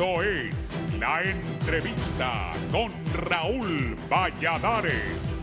Esto es La Entrevista con Raúl Valladares.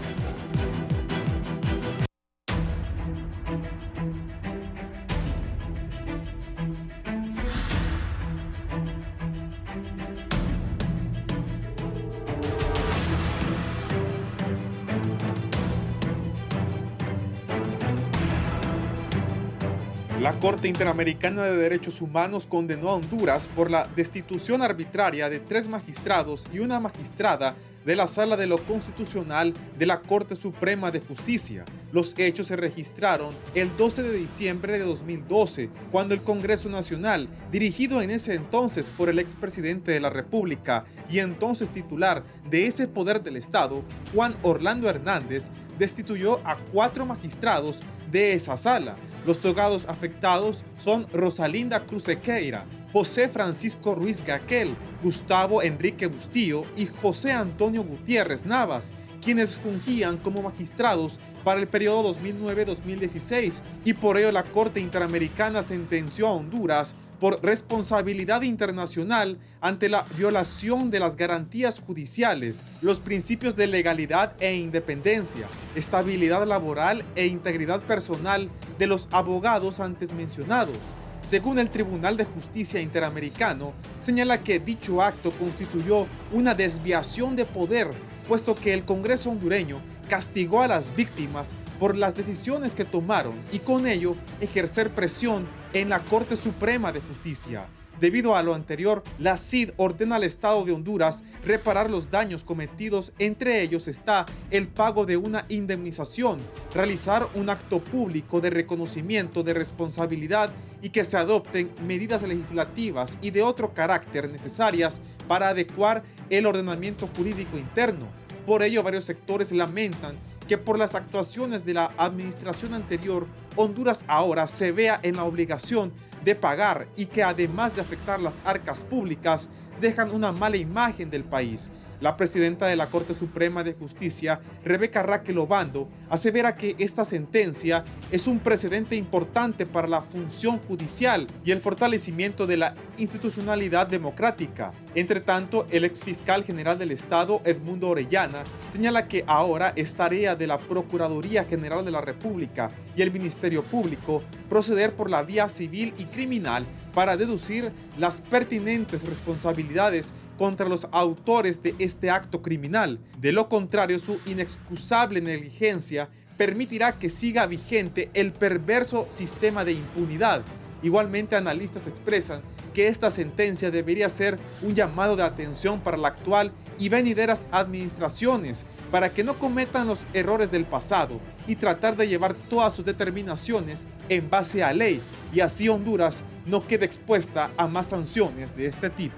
La Corte Interamericana de Derechos Humanos condenó a Honduras por la destitución arbitraria de 3 magistrados y una magistrada de la Sala de lo Constitucional de la Corte Suprema de Justicia. Los hechos se registraron el 12 de diciembre de 2012, cuando el Congreso Nacional, dirigido en ese entonces por el expresidente de la República y entonces titular de ese poder del Estado, Juan Orlando Hernández, destituyó a 4 magistrados de esa sala. Los togados afectados son Rosalinda Cruz Sequeira, José Francisco Ruiz Gaquel, Gustavo Enrique Bustillo y José Antonio Gutiérrez Navas, quienes fungían como magistrados para el periodo 2009-2016, y por ello la Corte Interamericana sentenció a Honduras por responsabilidad internacional ante la violación de las garantías judiciales, los principios de legalidad e independencia, estabilidad laboral e integridad personal de los abogados antes mencionados. Según el Tribunal de Justicia Interamericano, señala que dicho acto constituyó una desviación de poder, puesto que el Congreso hondureño castigó a las víctimas por las decisiones que tomaron y con ello ejercer presión en la Corte Suprema de Justicia. Debido a lo anterior, la CID ordena al Estado de Honduras reparar los daños cometidos. Entre ellos está el pago de una indemnización, realizar un acto público de reconocimiento de responsabilidad y que se adopten medidas legislativas y de otro carácter necesarias para adecuar el ordenamiento jurídico interno. Por ello, varios sectores lamentan que por las actuaciones de la administración anterior, Honduras ahora se vea en la obligación de pagar y que además de afectar las arcas públicas, dejan una mala imagen del país. La presidenta de la Corte Suprema de Justicia, Rebeca Raquel Obando, asevera que esta sentencia es un precedente importante para la función judicial y el fortalecimiento de la institucionalidad democrática. Entre tanto, el exfiscal general del Estado, Edmundo Orellana, señala que ahora es tarea de la Procuraduría General de la República y el Ministerio Público proceder por la vía civil y criminal para deducir las pertinentes responsabilidades contra los autores de este acto criminal. De lo contrario, su inexcusable negligencia permitirá que siga vigente el perverso sistema de impunidad. Igualmente, analistas expresan que esta sentencia debería ser un llamado de atención para la actual y venideras administraciones para que no cometan los errores del pasado y tratar de llevar todas sus determinaciones en base a ley, y así Honduras no quede expuesta a más sanciones de este tipo.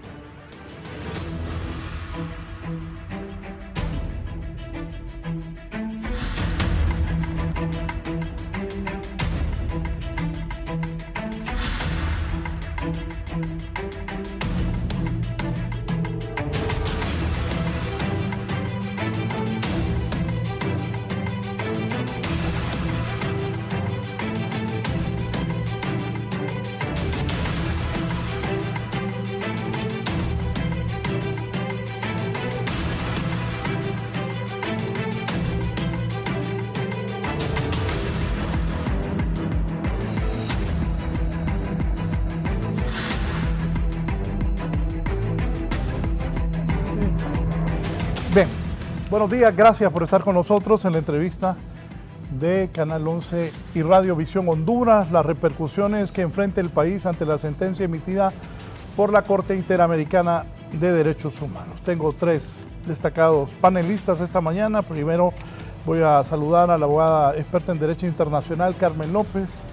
Bien, buenos días, gracias por estar con nosotros en la entrevista de Canal 11 y Radio Visión Honduras, las repercusiones que enfrenta el país ante la sentencia emitida por la Corte Interamericana de Derechos Humanos. Tengo 3 destacados panelistas esta mañana. Primero voy a saludar a la abogada experta en Derecho Internacional, Carmen López.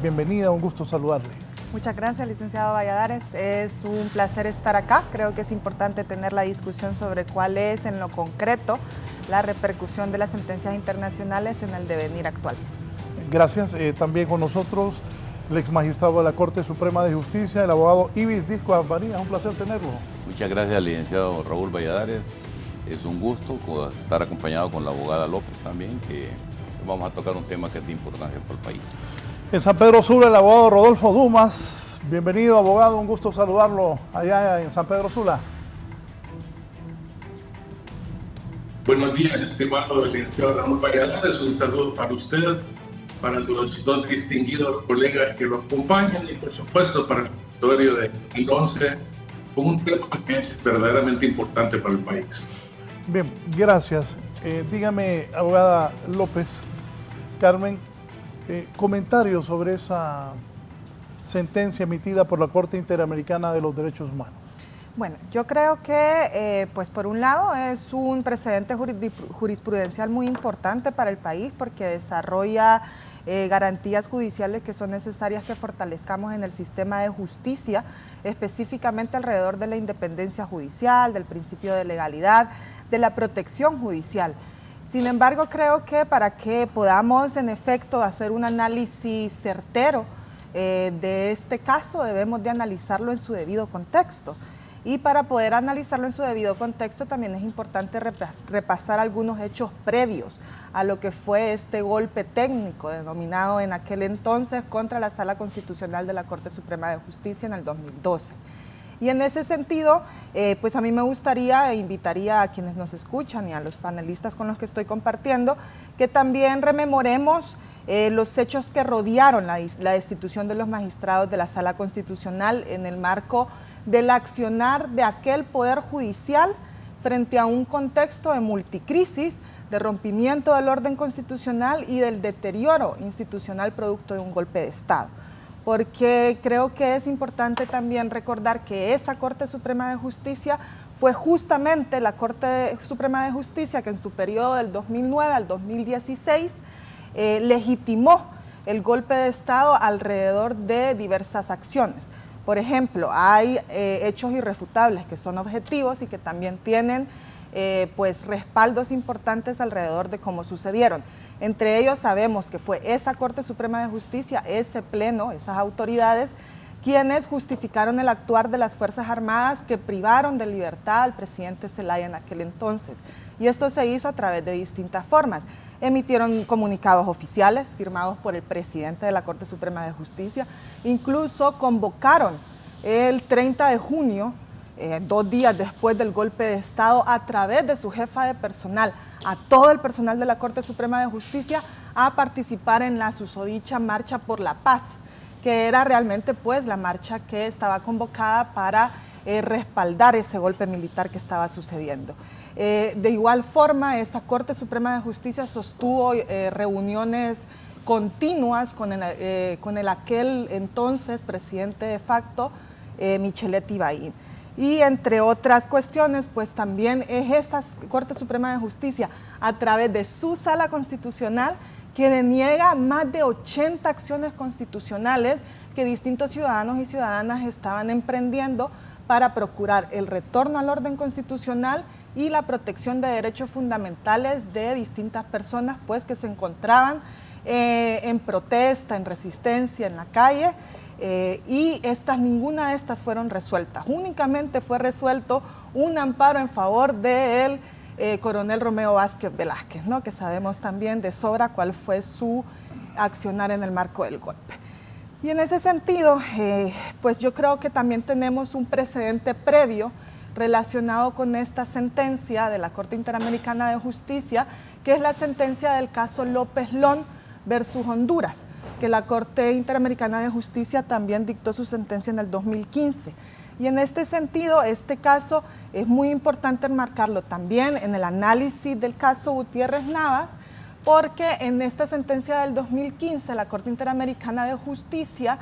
Bienvenida, un gusto saludarle. Muchas gracias, licenciado Valladares. Es un placer estar acá. Creo que es importante tener la discusión sobre cuál es, en lo concreto, la repercusión de las sentencias internacionales en el devenir actual. Gracias. También con nosotros el ex magistrado de la Corte Suprema de Justicia, el abogado Ibis Disco Avanía. Un placer tenerlo. Muchas gracias, licenciado Raúl Valladares. Es un gusto estar acompañado con la abogada López también, que vamos a tocar un tema que es de importancia para el país. En San Pedro Sula, el abogado Rodolfo Dumas. Bienvenido, abogado, un gusto saludarlo allá en San Pedro Sula. Buenos días, estimado licenciado Raúl Valladares. Un saludo para usted, para los dos distinguidos colegas que lo acompañan y, por supuesto, para el auditorio de Canal 11, con un tema que es verdaderamente importante para el país. Bien, gracias. Dígame, abogada López, Carmen, comentarios sobre esa sentencia emitida por la Corte Interamericana de los Derechos Humanos. Bueno, yo creo que, pues por un lado, es un precedente jurisprudencial muy importante para el país porque desarrolla garantías judiciales que son necesarias que fortalezcamos en el sistema de justicia, específicamente alrededor de la independencia judicial, del principio de legalidad, de la protección judicial. Sin embargo, creo que para que podamos, en efecto, hacer un análisis certero de este caso, debemos de analizarlo en su debido contexto. Y para poder analizarlo en su debido contexto también es importante repasar algunos hechos previos a lo que fue este golpe técnico denominado en aquel entonces contra la Sala Constitucional de la Corte Suprema de Justicia en el 2012. Y en ese sentido, pues a mí me gustaría e invitaría a quienes nos escuchan y a los panelistas con los que estoy compartiendo, que también rememoremos los hechos que rodearon la destitución de los magistrados de la Sala Constitucional en el marco del accionar de aquel Poder Judicial frente a un contexto de multicrisis, de rompimiento del orden constitucional y del deterioro institucional producto de un golpe de Estado. Porque creo que es importante también recordar que esa Corte Suprema de Justicia fue justamente la Corte Suprema de Justicia que en su periodo del 2009 al 2016 legitimó el golpe de Estado alrededor de diversas acciones. Por ejemplo, hay hechos irrefutables que son objetivos y que también tienen pues respaldos importantes alrededor de cómo sucedieron. Entre ellos sabemos que fue esa Corte Suprema de Justicia, ese pleno, esas autoridades, quienes justificaron el actuar de las Fuerzas Armadas que privaron de libertad al presidente Zelaya en aquel entonces. Y esto se hizo a través de distintas formas. Emitieron comunicados oficiales firmados por el presidente de la Corte Suprema de Justicia, incluso convocaron el 30 de junio, 2 días después del golpe de Estado, a través de su jefa de personal, a todo el personal de la Corte Suprema de Justicia a participar en la susodicha Marcha por la Paz, que era realmente pues la marcha que estaba convocada para respaldar ese golpe militar que estaba sucediendo. De igual forma, esta Corte Suprema de Justicia sostuvo reuniones continuas con el aquel entonces presidente de facto, Michelet Ibaín. Y entre otras cuestiones, pues también es esta Corte Suprema de Justicia, a través de su Sala Constitucional, que deniega más de 80 acciones constitucionales que distintos ciudadanos y ciudadanas estaban emprendiendo para procurar el retorno al orden constitucional y la protección de derechos fundamentales de distintas personas pues, que se encontraban en protesta, en resistencia, en la calle, y ninguna de estas fueron resueltas. Únicamente fue resuelto un amparo en favor del coronel Romeo Vázquez Velázquez, ¿no? Que sabemos también de sobra cuál fue su accionar en el marco del golpe. Y en ese sentido, pues yo creo que también tenemos un precedente previo relacionado con esta sentencia de la Corte Interamericana de Justicia, que es la sentencia del caso López Lón versus Honduras, que la Corte Interamericana de Justicia también dictó su sentencia en el 2015. Y en este sentido, este caso es muy importante enmarcarlo también en el análisis del caso Gutiérrez Navas, porque en esta sentencia del 2015 la Corte Interamericana de Justicia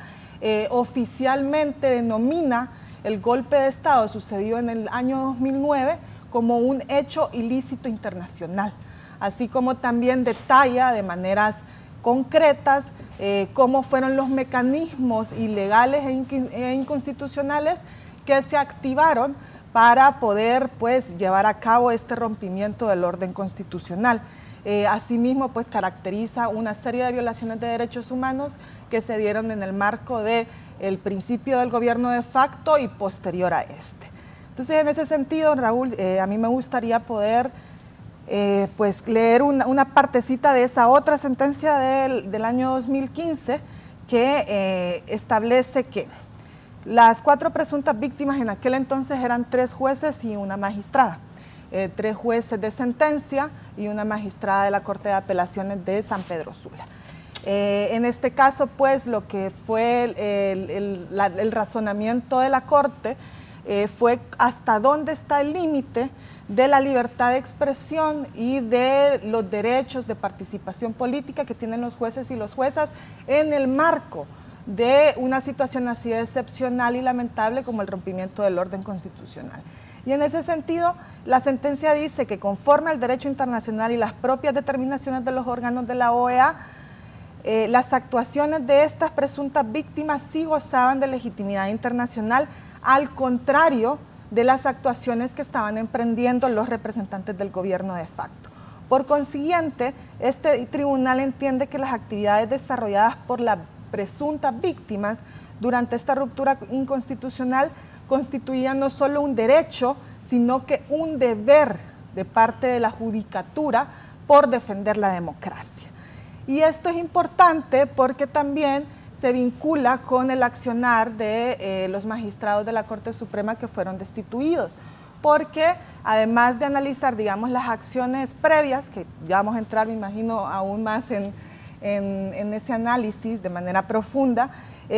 oficialmente denomina el golpe de Estado sucedido en el año 2009 como un hecho ilícito internacional, así como también detalla de maneras concretas cómo fueron los mecanismos ilegales e inconstitucionales que se activaron para poder pues, llevar a cabo este rompimiento del orden constitucional. Asimismo, pues caracteriza una serie de violaciones de derechos humanos que se dieron en el marco del principio del gobierno de facto y posterior a este. Entonces, en ese sentido, Raúl, a mí me gustaría poder pues leer una partecita de esa otra sentencia del año 2015 que establece que Las 4 presuntas víctimas en aquel entonces eran 3 jueces y una magistrada. 3 jueces de sentencia y una magistrada de la Corte de Apelaciones de San Pedro Sula. En este caso, pues, lo que fue el razonamiento de la Corte fue hasta dónde está el límite de la libertad de expresión y de los derechos de participación política que tienen los jueces y las juezas en el marco de una situación así de excepcional y lamentable como el rompimiento del orden constitucional. Y en ese sentido, la sentencia dice que conforme al derecho internacional y las propias determinaciones de los órganos de la OEA, las actuaciones de estas presuntas víctimas sí gozaban de legitimidad internacional, al contrario de las actuaciones que estaban emprendiendo los representantes del gobierno de facto. Por consiguiente, este tribunal entiende que las actividades desarrolladas por las presuntas víctimas durante esta ruptura inconstitucional constituían no solo un derecho, sino que un deber de parte de la judicatura por defender la democracia. Y esto es importante porque también se vincula con el accionar de los magistrados de la Corte Suprema que fueron destituidos, porque además de analizar, digamos, las acciones previas, que ya vamos a entrar, me imagino, aún más en ese análisis de manera profunda,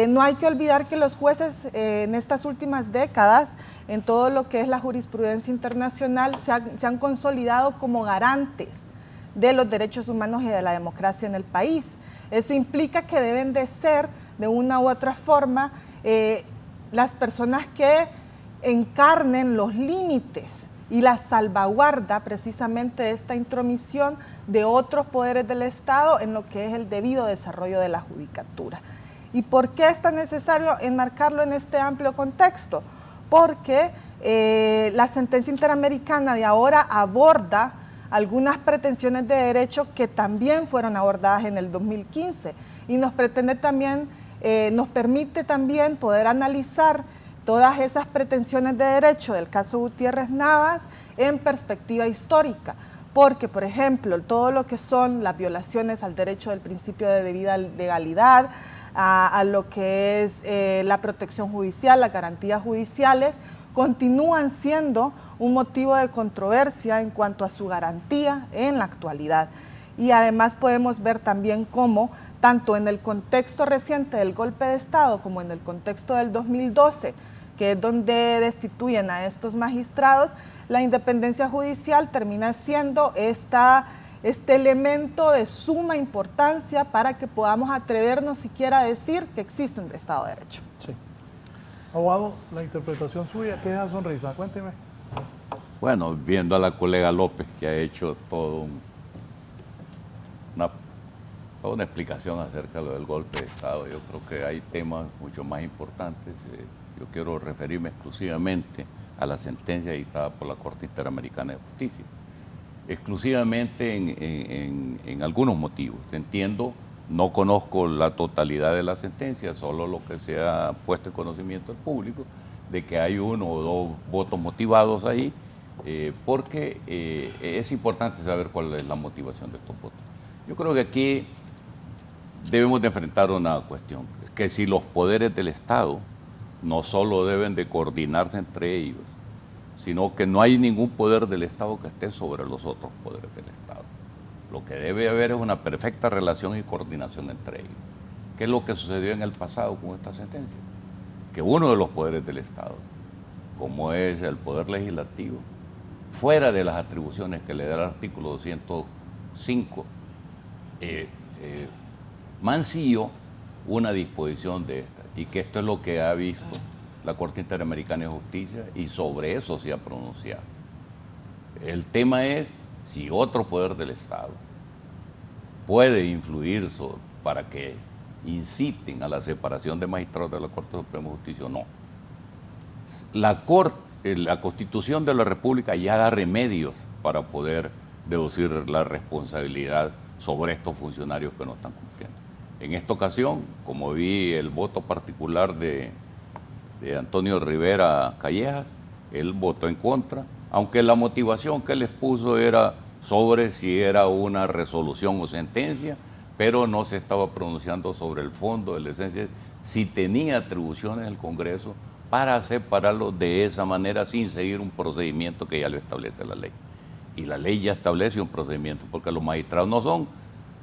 no hay que olvidar que los jueces en estas últimas décadas, en todo lo que es la jurisprudencia internacional, se han consolidado como garantes de los derechos humanos y de la democracia en el país. Eso implica que deben de ser, de una u otra forma, las personas que encarnen los límites y la salvaguarda precisamente de esta intromisión de otros poderes del Estado en lo que es el debido desarrollo de la judicatura. ¿Y por qué es tan necesario enmarcarlo en este amplio contexto? Porque la sentencia interamericana de ahora aborda algunas pretensiones de derecho que también fueron abordadas en el 2015 y nos permite también poder analizar todas esas pretensiones de derecho del caso Gutiérrez Navas en perspectiva histórica, porque, por ejemplo, todo lo que son las violaciones al derecho del principio de debida legalidad, a lo que es la protección judicial, las garantías judiciales, continúan siendo un motivo de controversia en cuanto a su garantía en la actualidad. Y además podemos ver también cómo, tanto en el contexto reciente del golpe de Estado como en el contexto del 2012, que es donde destituyen a estos magistrados, la independencia judicial termina siendo este elemento de suma importancia para que podamos atrevernos siquiera a decir que existe un Estado de Derecho. Sí. Abogado, la interpretación suya, ¿qué es esa sonrisa? Cuénteme. Bueno, viendo a la colega López, que ha hecho toda una explicación acerca de lo del golpe de Estado, yo creo que hay temas mucho más importantes. Yo quiero referirme exclusivamente a la sentencia dictada por la Corte Interamericana de Justicia. Exclusivamente en algunos motivos. Entiendo, no conozco la totalidad de la sentencia, solo lo que se ha puesto en conocimiento del público, de que hay 1 o 2 votos motivados ahí, porque es importante saber cuál es la motivación de estos votos. Yo creo que aquí debemos de enfrentar una cuestión, que si los poderes del Estado no solo deben de coordinarse entre ellos, sino que no hay ningún poder del Estado que esté sobre los otros poderes del Estado. Lo que debe haber es una perfecta relación y coordinación entre ellos. ¿Qué es lo que sucedió en el pasado con esta sentencia? Que uno de los poderes del Estado, como es el poder legislativo, fuera de las atribuciones que le da el artículo 205, mancilló una disposición de esta, y que esto es lo que ha visto la Corte Interamericana de Justicia, y sobre eso se ha pronunciado. El tema es si otro poder del Estado puede influir para que inciten a la separación de magistrados de la Corte Suprema de Justicia o no. La Constitución de la República ya da remedios para poder deducir la responsabilidad sobre estos funcionarios que no están cumpliendo. En esta ocasión, como vi el voto particular de Antonio Rivera Callejas, él votó en contra, aunque la motivación que él expuso era sobre si era una resolución o sentencia, pero no se estaba pronunciando sobre el fondo de la esencia, si tenía atribuciones el Congreso para separarlo de esa manera sin seguir un procedimiento que ya lo establece la ley. Y la ley ya establece un procedimiento, porque los magistrados no son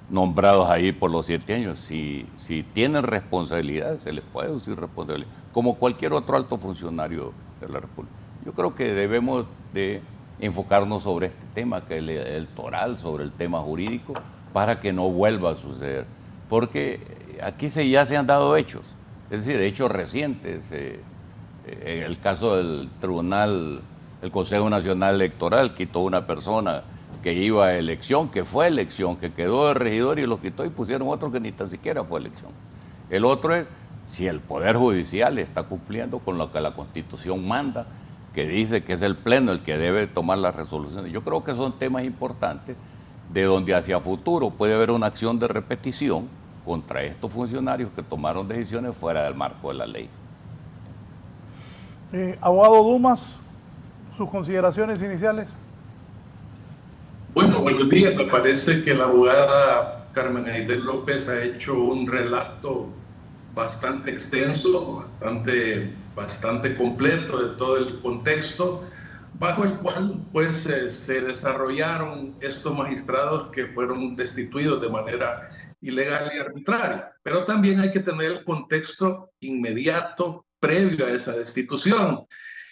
nombrados ahí por los 7 años. Si tienen responsabilidades, se les puede decir responsabilidad, como cualquier otro alto funcionario de la República. Yo creo que debemos de enfocarnos sobre este tema, que es el electoral, sobre el tema jurídico, para que no vuelva a suceder. Porque aquí ya se han dado hechos, es decir, hechos recientes. En el caso del Tribunal, el Consejo Nacional Electoral quitó una persona que iba a elección, que fue elección, que quedó de regidor y lo quitó y pusieron otro que ni tan siquiera fue elección. El otro es si el Poder Judicial está cumpliendo con lo que la Constitución manda, que dice que es el Pleno el que debe tomar las resoluciones. Yo creo que son temas importantes de donde hacia futuro puede haber una acción de repetición contra estos funcionarios que tomaron decisiones fuera del marco de la ley. Abogado Dumas, sus consideraciones iniciales. Bueno, buenos días. Me parece que la abogada Carmen Aidel López ha hecho un relato bastante extenso, bastante completo de todo el contexto bajo el cual pues se desarrollaron estos magistrados que fueron destituidos de manera ilegal y arbitraria. Pero también hay que tener el contexto inmediato previo a esa destitución.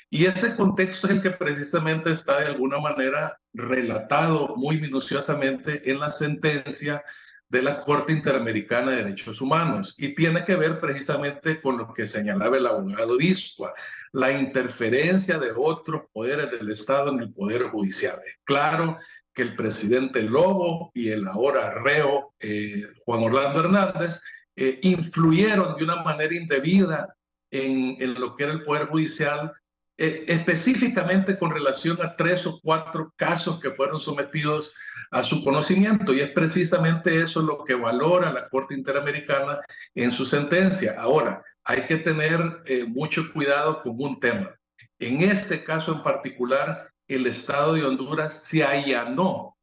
Y ese contexto es el que precisamente está de alguna manera relatado muy minuciosamente en la sentencia de la Corte Interamericana de Derechos Humanos, y tiene que ver precisamente con lo que señalaba el abogado Iscua, la interferencia de otros poderes del Estado en el Poder Judicial. Es claro que el presidente Lobo y el ahora reo Juan Orlando Hernández influyeron de una manera indebida en lo que era el Poder Judicial, específicamente con relación a 3 o 4 casos que fueron sometidos a su conocimiento, y es precisamente eso lo que valora la Corte Interamericana en su sentencia. Ahora, hay que tener mucho cuidado con un tema. En este caso en particular, el Estado de Honduras se allanó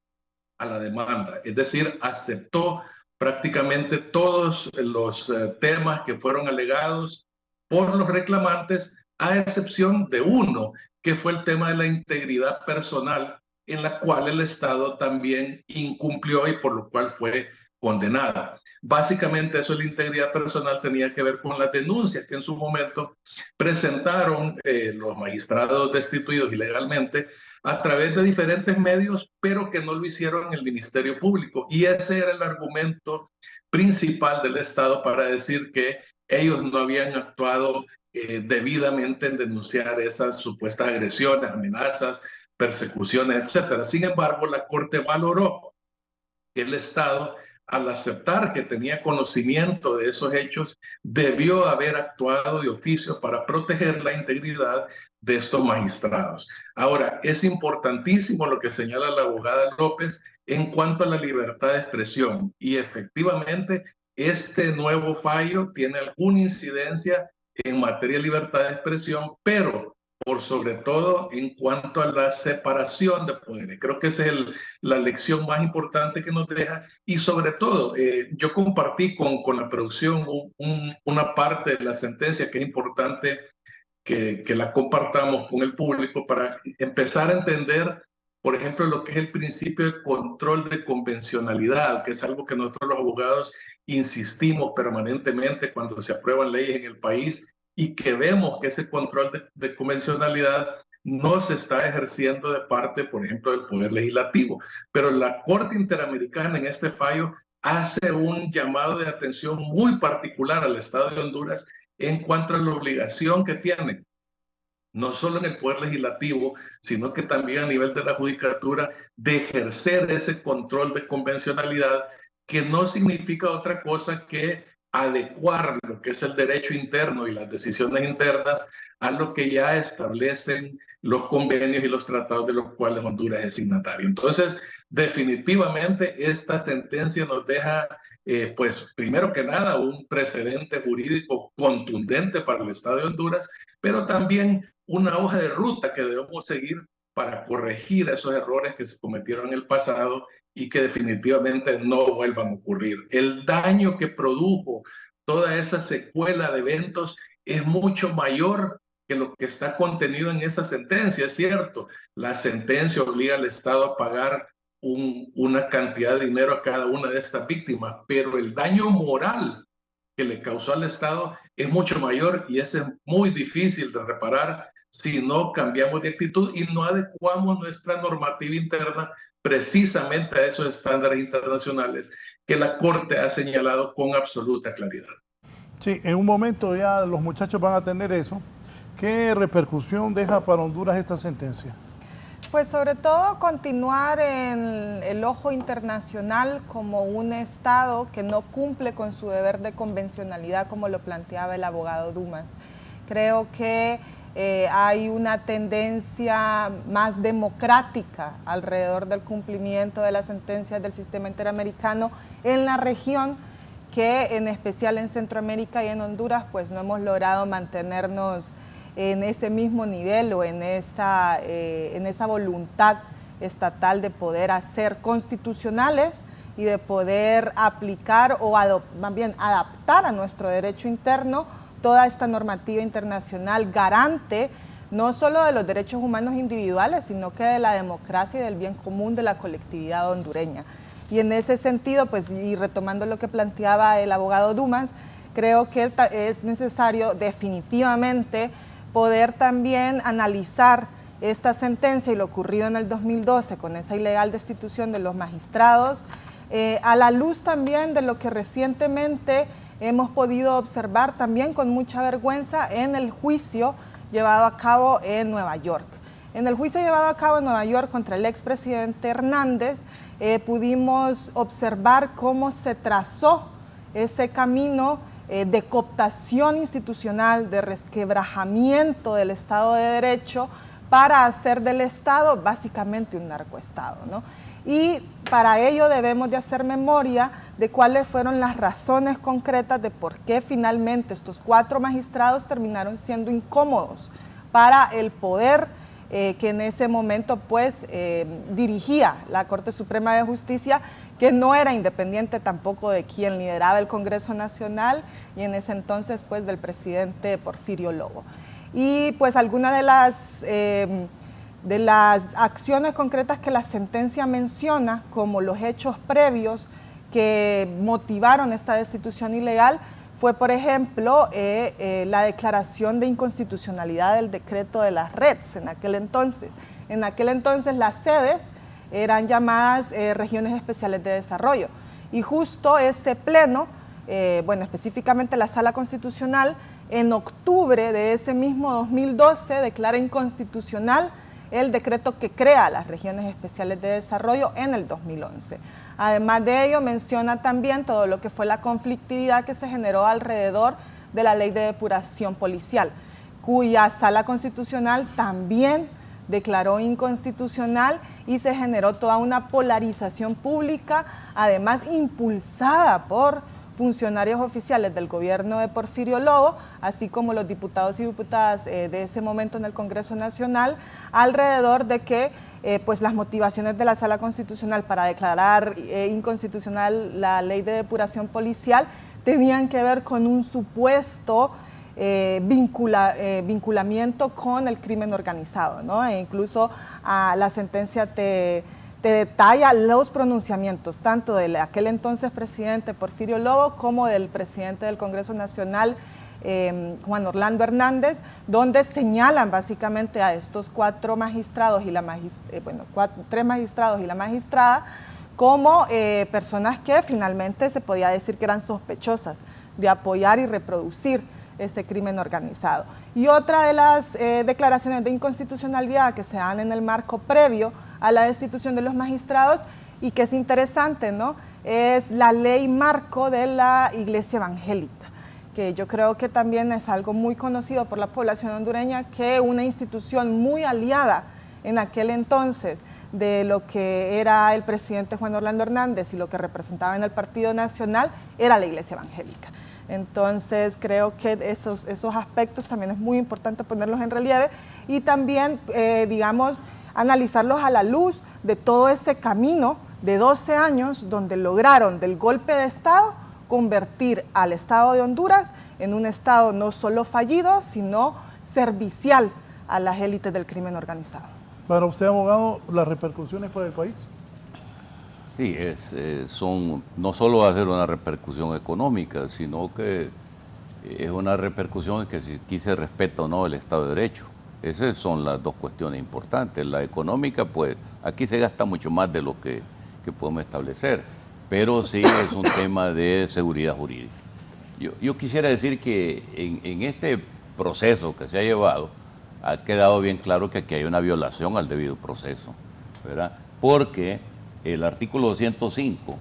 a la demanda, es decir, aceptó prácticamente todos los temas que fueron alegados por los reclamantes, a excepción de uno, que fue el tema de la integridad personal, en la cual el Estado también incumplió y por lo cual fue condenada. Básicamente eso de la integridad personal tenía que ver con las denuncias que en su momento presentaron los magistrados destituidos ilegalmente a través de diferentes medios, pero que no lo hicieron en el Ministerio Público. Y ese era el argumento principal del Estado para decir que ellos no habían actuado debidamente en denunciar esas supuestas agresiones, amenazas, persecuciones, etcétera. Sin embargo, la Corte valoró que el Estado, al aceptar que tenía conocimiento de esos hechos, debió haber actuado de oficio para proteger la integridad de estos magistrados. Ahora, es importantísimo lo que señala la abogada López en cuanto a la libertad de expresión, y efectivamente este nuevo fallo tiene alguna incidencia en materia de libertad de expresión, pero por sobre todo en cuanto a la separación de poderes. Creo que esa es la lección más importante que nos deja, y sobre todo yo compartí con la producción una parte de la sentencia que es importante que la compartamos con el público para empezar a entender, por ejemplo, lo que es el principio de control de convencionalidad, que es algo que nosotros los abogados insistimos permanentemente cuando se aprueban leyes en el país, y que vemos que ese control de convencionalidad no se está ejerciendo de parte, por ejemplo, del Poder Legislativo. Pero la Corte Interamericana en este fallo hace un llamado de atención muy particular al Estado de Honduras en cuanto a la obligación que tiene, no solo en el Poder Legislativo, sino que también a nivel de la Judicatura, de ejercer ese control de convencionalidad, que no significa otra cosa que adecuar lo que es el derecho interno y las decisiones internas a lo que ya establecen los convenios y los tratados de los cuales Honduras es signatario. Entonces, definitivamente esta sentencia nos deja, pues, primero que nada, un precedente jurídico contundente para el Estado de Honduras, pero también una hoja de ruta que debemos seguir para corregir esos errores que se cometieron en el pasado y que definitivamente no vuelvan a ocurrir. El daño que produjo toda esa secuela de eventos es mucho mayor que lo que está contenido en esa sentencia. Es cierto, la sentencia obliga al Estado a pagar una cantidad de dinero a cada una de estas víctimas, pero el daño moral que le causó al Estado es mucho mayor y es muy difícil de reparar si no cambiamos de actitud y no adecuamos nuestra normativa interna precisamente a esos estándares internacionales que la Corte ha señalado con absoluta claridad. Sí, en un momento ya los muchachos van a tener eso. ¿Qué repercusión deja para Honduras esta sentencia? Pues sobre todo continuar en el ojo internacional como un Estado que no cumple con su deber de convencionalidad, como lo planteaba el abogado Dumas. Creo que hay una tendencia más democrática alrededor del cumplimiento de las sentencias del sistema interamericano en la región, que en especial en Centroamérica y en Honduras, pues no hemos logrado mantenernos en ese mismo nivel o en esa voluntad estatal de poder hacer constitucionales y de poder aplicar o más bien adaptar a nuestro derecho interno toda esta normativa internacional garante no solo de los derechos humanos individuales, sino que de la democracia y del bien común de la colectividad hondureña. Y en ese sentido, pues, y retomando lo que planteaba el abogado Dumas, creo que es necesario definitivamente poder también analizar esta sentencia y lo ocurrido en el 2012 con esa ilegal destitución de los magistrados, a la luz también de lo que recientemente hemos podido observar también con mucha vergüenza en el juicio llevado a cabo en Nueva York. En el juicio llevado a cabo en Nueva York contra el expresidente Hernández, pudimos observar cómo se trazó ese camino de cooptación institucional, de resquebrajamiento del Estado de Derecho para hacer del Estado básicamente un narcoestado, ¿no? Y para ello debemos de hacer memoria de cuáles fueron las razones concretas de por qué finalmente estos 4 magistrados terminaron siendo incómodos para el poder que en ese momento pues dirigía la Corte Suprema de Justicia, que no era independiente tampoco de quien lideraba el Congreso Nacional y en ese entonces pues del presidente Porfirio Lobo. Y pues algunas de las acciones concretas que la sentencia menciona, como los hechos previos que motivaron esta destitución ilegal, fue, por ejemplo, la declaración de inconstitucionalidad del decreto de las REDs en aquel entonces. En aquel entonces las sedes eran llamadas regiones especiales de desarrollo. Y justo ese pleno, bueno, específicamente la Sala Constitucional, en octubre de ese mismo 2012 declara inconstitucional el decreto que crea las regiones especiales de desarrollo en el 2011. Además de ello, menciona también todo lo que fue la conflictividad que se generó alrededor de la ley de depuración policial, cuya Sala Constitucional también declaró inconstitucional y se generó toda una polarización pública, además impulsada por funcionarios oficiales del gobierno de Porfirio Lobo, así como los diputados y diputadas de ese momento en el Congreso Nacional, alrededor de que pues las motivaciones de la Sala Constitucional para declarar inconstitucional la ley de depuración policial tenían que ver con un supuesto vinculamiento con el crimen organizado, ¿no? E incluso la sentencia te detalla los pronunciamientos tanto de aquel entonces presidente Porfirio Lobo como del presidente del Congreso Nacional, Juan Orlando Hernández, donde señalan básicamente a estos 4 magistrados y 3 magistrados y la magistrada como personas que finalmente se podía decir que eran sospechosas de apoyar y reproducir ese crimen organizado. Y otra de las declaraciones de inconstitucionalidad que se dan en el marco previo a la destitución de los magistrados y que es interesante, ¿no?, es la ley marco de la Iglesia Evangélica, que yo creo que también es algo muy conocido por la población hondureña, que una institución muy aliada en aquel entonces de lo que era el presidente Juan Orlando Hernández y lo que representaba en el Partido Nacional era la Iglesia Evangélica. Entonces creo que esos aspectos también es muy importante ponerlos en relieve y también, digamos, analizarlos a la luz de todo ese camino de 12 años donde lograron del golpe de Estado convertir al Estado de Honduras en un Estado no solo fallido, sino servicial a las élites del crimen organizado. Para usted, abogado, ¿las repercusiones para el país? Sí, no solo va a ser una repercusión económica, sino que es una repercusión que si aquí se respeta o no el Estado de Derecho. Esas son las dos cuestiones importantes. La económica, pues aquí se gasta mucho más de lo que podemos establecer, pero sí es un tema de seguridad jurídica. Yo quisiera decir que en este proceso que se ha llevado, ha quedado bien claro que aquí hay una violación al debido proceso, ¿verdad? Porque el artículo 205,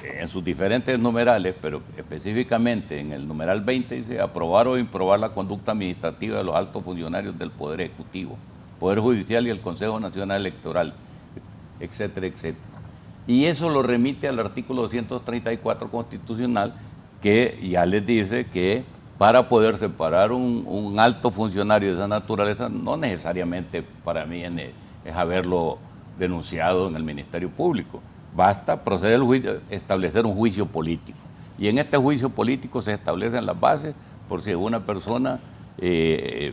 en sus diferentes numerales, pero específicamente en el numeral 20 dice aprobar o improbar la conducta administrativa de los altos funcionarios del Poder Ejecutivo, Poder Judicial y el Consejo Nacional Electoral, etcétera, etcétera. Y eso lo remite al artículo 234 constitucional, que ya les dice que para poder separar un alto funcionario de esa naturaleza, no necesariamente para mí es haberlo denunciado en el Ministerio Público. Basta proceder al juicio, establecer un juicio político. Y en este juicio político se establecen las bases por si una persona,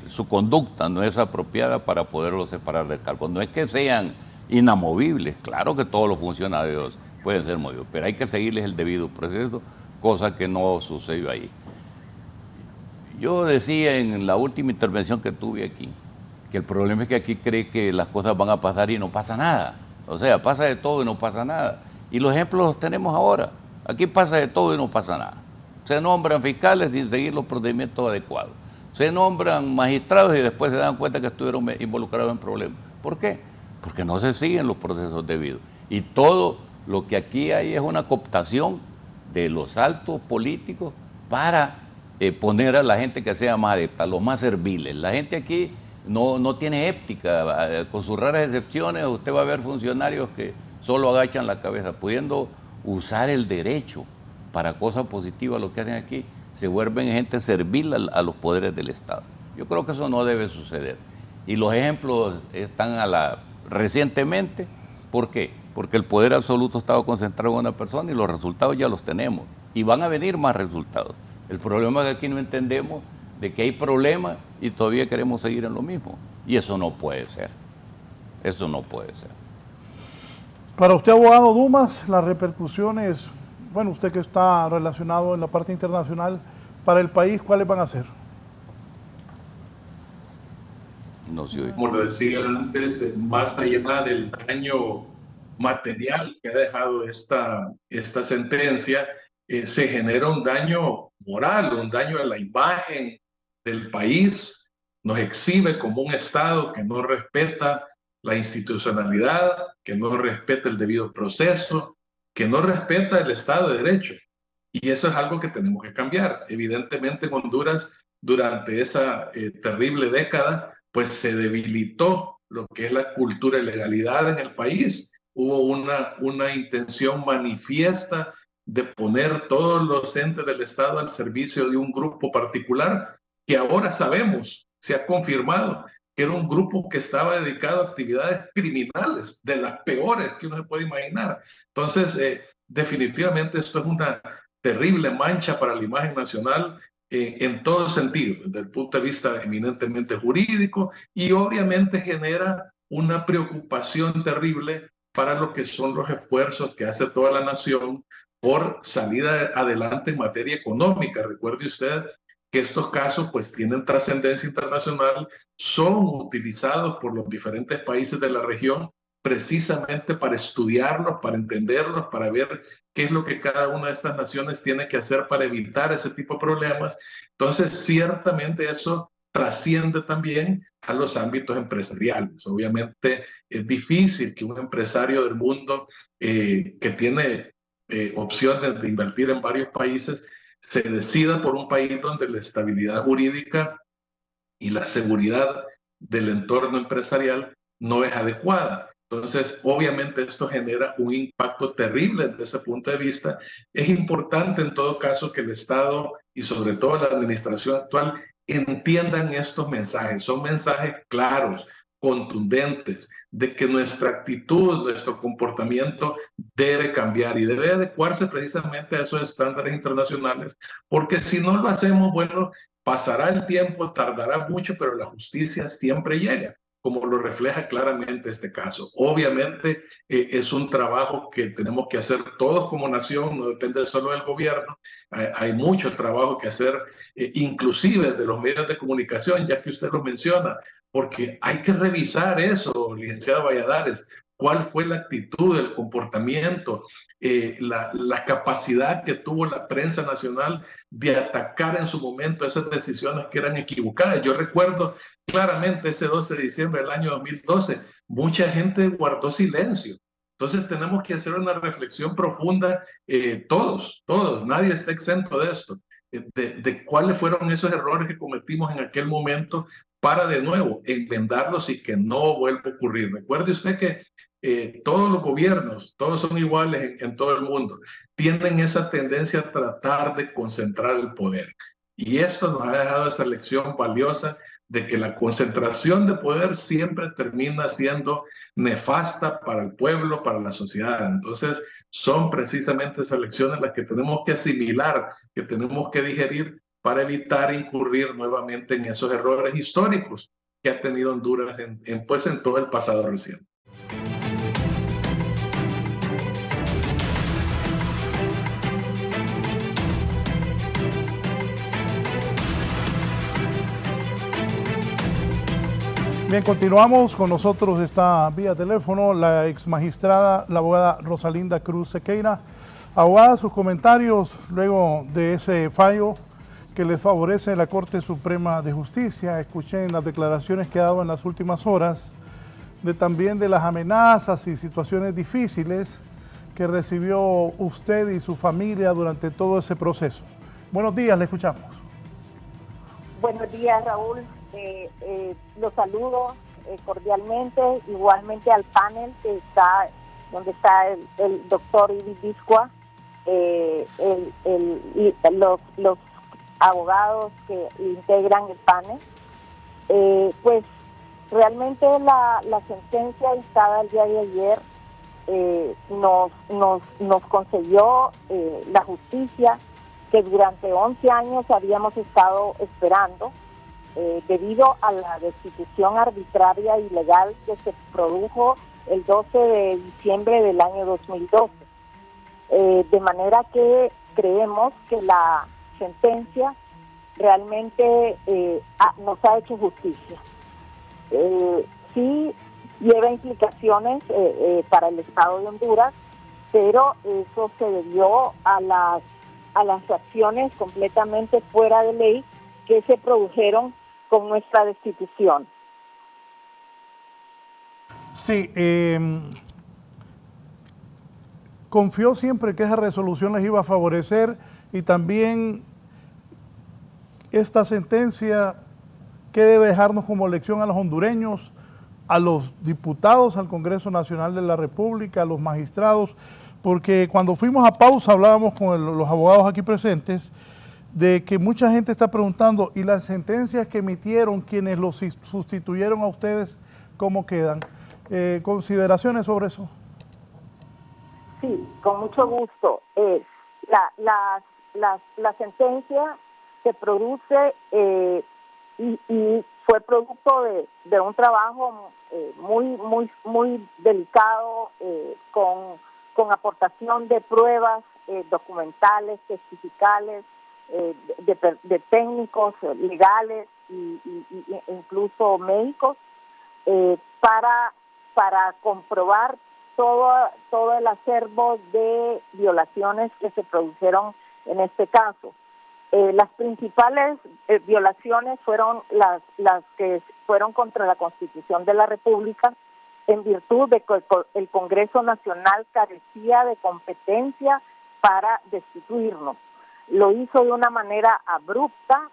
su conducta no es apropiada para poderlo separar del cargo. No es que sean inamovibles, claro que todos los funcionarios pueden ser movidos, pero hay que seguirles el debido proceso, cosa que no sucedió ahí. Yo decía en la última intervención que tuve aquí, que el problema es que aquí cree que las cosas van a pasar y no pasa nada. O sea, pasa de todo y no pasa nada. Y los ejemplos los tenemos ahora. Aquí pasa de todo y no pasa nada. Se nombran fiscales sin seguir los procedimientos adecuados. Se nombran magistrados y después se dan cuenta que estuvieron involucrados en problemas. ¿Por qué? Porque no se siguen los procesos debidos. Y todo lo que aquí hay es una cooptación de los altos políticos para poner a la gente que sea más adepta, los más serviles. La gente aquí no tiene ética, con sus raras excepciones usted va a ver funcionarios que solo agachan la cabeza, pudiendo usar el derecho para cosas positivas, lo que hacen aquí, se vuelven gente servil a los poderes del Estado. Yo creo que eso no debe suceder. Y los ejemplos están recientemente, ¿por qué? Porque el poder absoluto estaba concentrado en una persona y los resultados ya los tenemos. Y van a venir más resultados. El problema es que aquí no entendemos de que hay problemas y todavía queremos seguir en lo mismo. Y eso no puede ser. Eso no puede ser. Para usted, abogado Dumas, las repercusiones, bueno, usted que está relacionado en la parte internacional, para el país, ¿cuáles van a ser? No sé. Como lo decía antes, más allá del daño material que ha dejado esta sentencia, se genera un daño moral, un daño a la imagen del país, nos exhibe como un Estado que no respeta la institucionalidad, que no respeta el debido proceso, que no respeta el Estado de Derecho. Y eso es algo que tenemos que cambiar. Evidentemente en Honduras, durante esa terrible década, pues se debilitó lo que es la cultura de legalidad en el país. Hubo una intención manifiesta de poner todos los entes del Estado al servicio de un grupo particular, que ahora sabemos, se ha confirmado, que era un grupo que estaba dedicado a actividades criminales, de las peores que uno se puede imaginar. Entonces, definitivamente esto es una terrible mancha para la imagen nacional en todo sentido, desde el punto de vista eminentemente jurídico, y obviamente genera una preocupación terrible para lo que son los esfuerzos que hace toda la nación por salir adelante en materia económica. Recuerde usted que estos casos pues tienen trascendencia internacional, son utilizados por los diferentes países de la región precisamente para estudiarlos, para entenderlos, para ver qué es lo que cada una de estas naciones tiene que hacer para evitar ese tipo de problemas. Entonces, ciertamente eso trasciende también a los ámbitos empresariales. Obviamente es difícil que un empresario del mundo que tiene opciones de invertir en varios países se decida por un país donde la estabilidad jurídica y la seguridad del entorno empresarial no es adecuada. Entonces, obviamente esto genera un impacto terrible desde ese punto de vista. Es importante en todo caso que el Estado y sobre todo la administración actual entiendan estos mensajes. Son mensajes claros, contundentes, de que nuestra actitud, nuestro comportamiento debe cambiar y debe adecuarse precisamente a esos estándares internacionales, porque si no lo hacemos, bueno, pasará el tiempo, tardará mucho, pero la justicia siempre llega, como lo refleja claramente este caso. Obviamente es un trabajo que tenemos que hacer todos como nación, no depende solo del gobierno, hay mucho trabajo que hacer, inclusive de los medios de comunicación, ya que usted lo menciona, porque hay que revisar eso, licenciado Valladares, cuál fue la actitud, el comportamiento, la capacidad que tuvo la prensa nacional de atacar en su momento esas decisiones que eran equivocadas. Yo recuerdo claramente ese 12 de diciembre del año 2012, mucha gente guardó silencio. Entonces tenemos que hacer una reflexión profunda, todos, nadie está exento de esto, de cuáles fueron esos errores que cometimos en aquel momento para de nuevo enmendarlos y que no vuelva a ocurrir. Recuerde usted que todos los gobiernos, todos son iguales en todo el mundo, tienen esa tendencia a tratar de concentrar el poder. Y esto nos ha dejado esa lección valiosa de que la concentración de poder siempre termina siendo nefasta para el pueblo, para la sociedad. Entonces, son precisamente esas lecciones las que tenemos que asimilar, que tenemos que digerir para evitar incurrir nuevamente en esos errores históricos que ha tenido Honduras en todo el pasado reciente. Bien, continuamos. Con nosotros está vía teléfono la ex magistrada, la abogada Rosalinda Cruz Sequeira. Abogada, sus comentarios luego de ese fallo que les favorece la Corte Suprema de Justicia. Escuché en las declaraciones que ha dado en las últimas horas también de las amenazas y situaciones difíciles que recibió usted y su familia durante todo ese proceso. Buenos días, le escuchamos. Buenos días, Raúl. Los saludo cordialmente, igualmente al panel que está, donde está el doctor Ibis Biscua, los abogados que integran el panel. Pues realmente la sentencia dictada el día de ayer nos concedió la justicia que durante 11 años habíamos estado esperando, debido a la destitución arbitraria y ilegal que se produjo el 12 de diciembre del año 2012. De manera que creemos que la sentencia realmente nos ha hecho justicia. Sí lleva implicaciones para el Estado de Honduras, pero eso se debió a las acciones completamente fuera de ley que se produjeron con nuestra destitución. Sí, confió siempre que esa resolución les iba a favorecer, y también esta sentencia, ¿qué debe dejarnos como lección a los hondureños, a los diputados, al Congreso Nacional de la República, a los magistrados? Porque cuando fuimos a pausa hablábamos con los abogados aquí presentes de que mucha gente está preguntando, ¿y las sentencias que emitieron quienes los sustituyeron a ustedes, cómo quedan? ¿Consideraciones sobre eso? Sí, con mucho gusto. La sentencia se produce y fue producto de un trabajo muy delicado, con aportación de pruebas documentales, testificales, de técnicos legales e incluso médicos, para comprobar todo el acervo de violaciones que se produjeron en este caso. Las principales violaciones fueron las que fueron contra la Constitución de la República, en virtud de que el Congreso Nacional carecía de competencia para destituirnos. Lo hizo de una manera abrupta,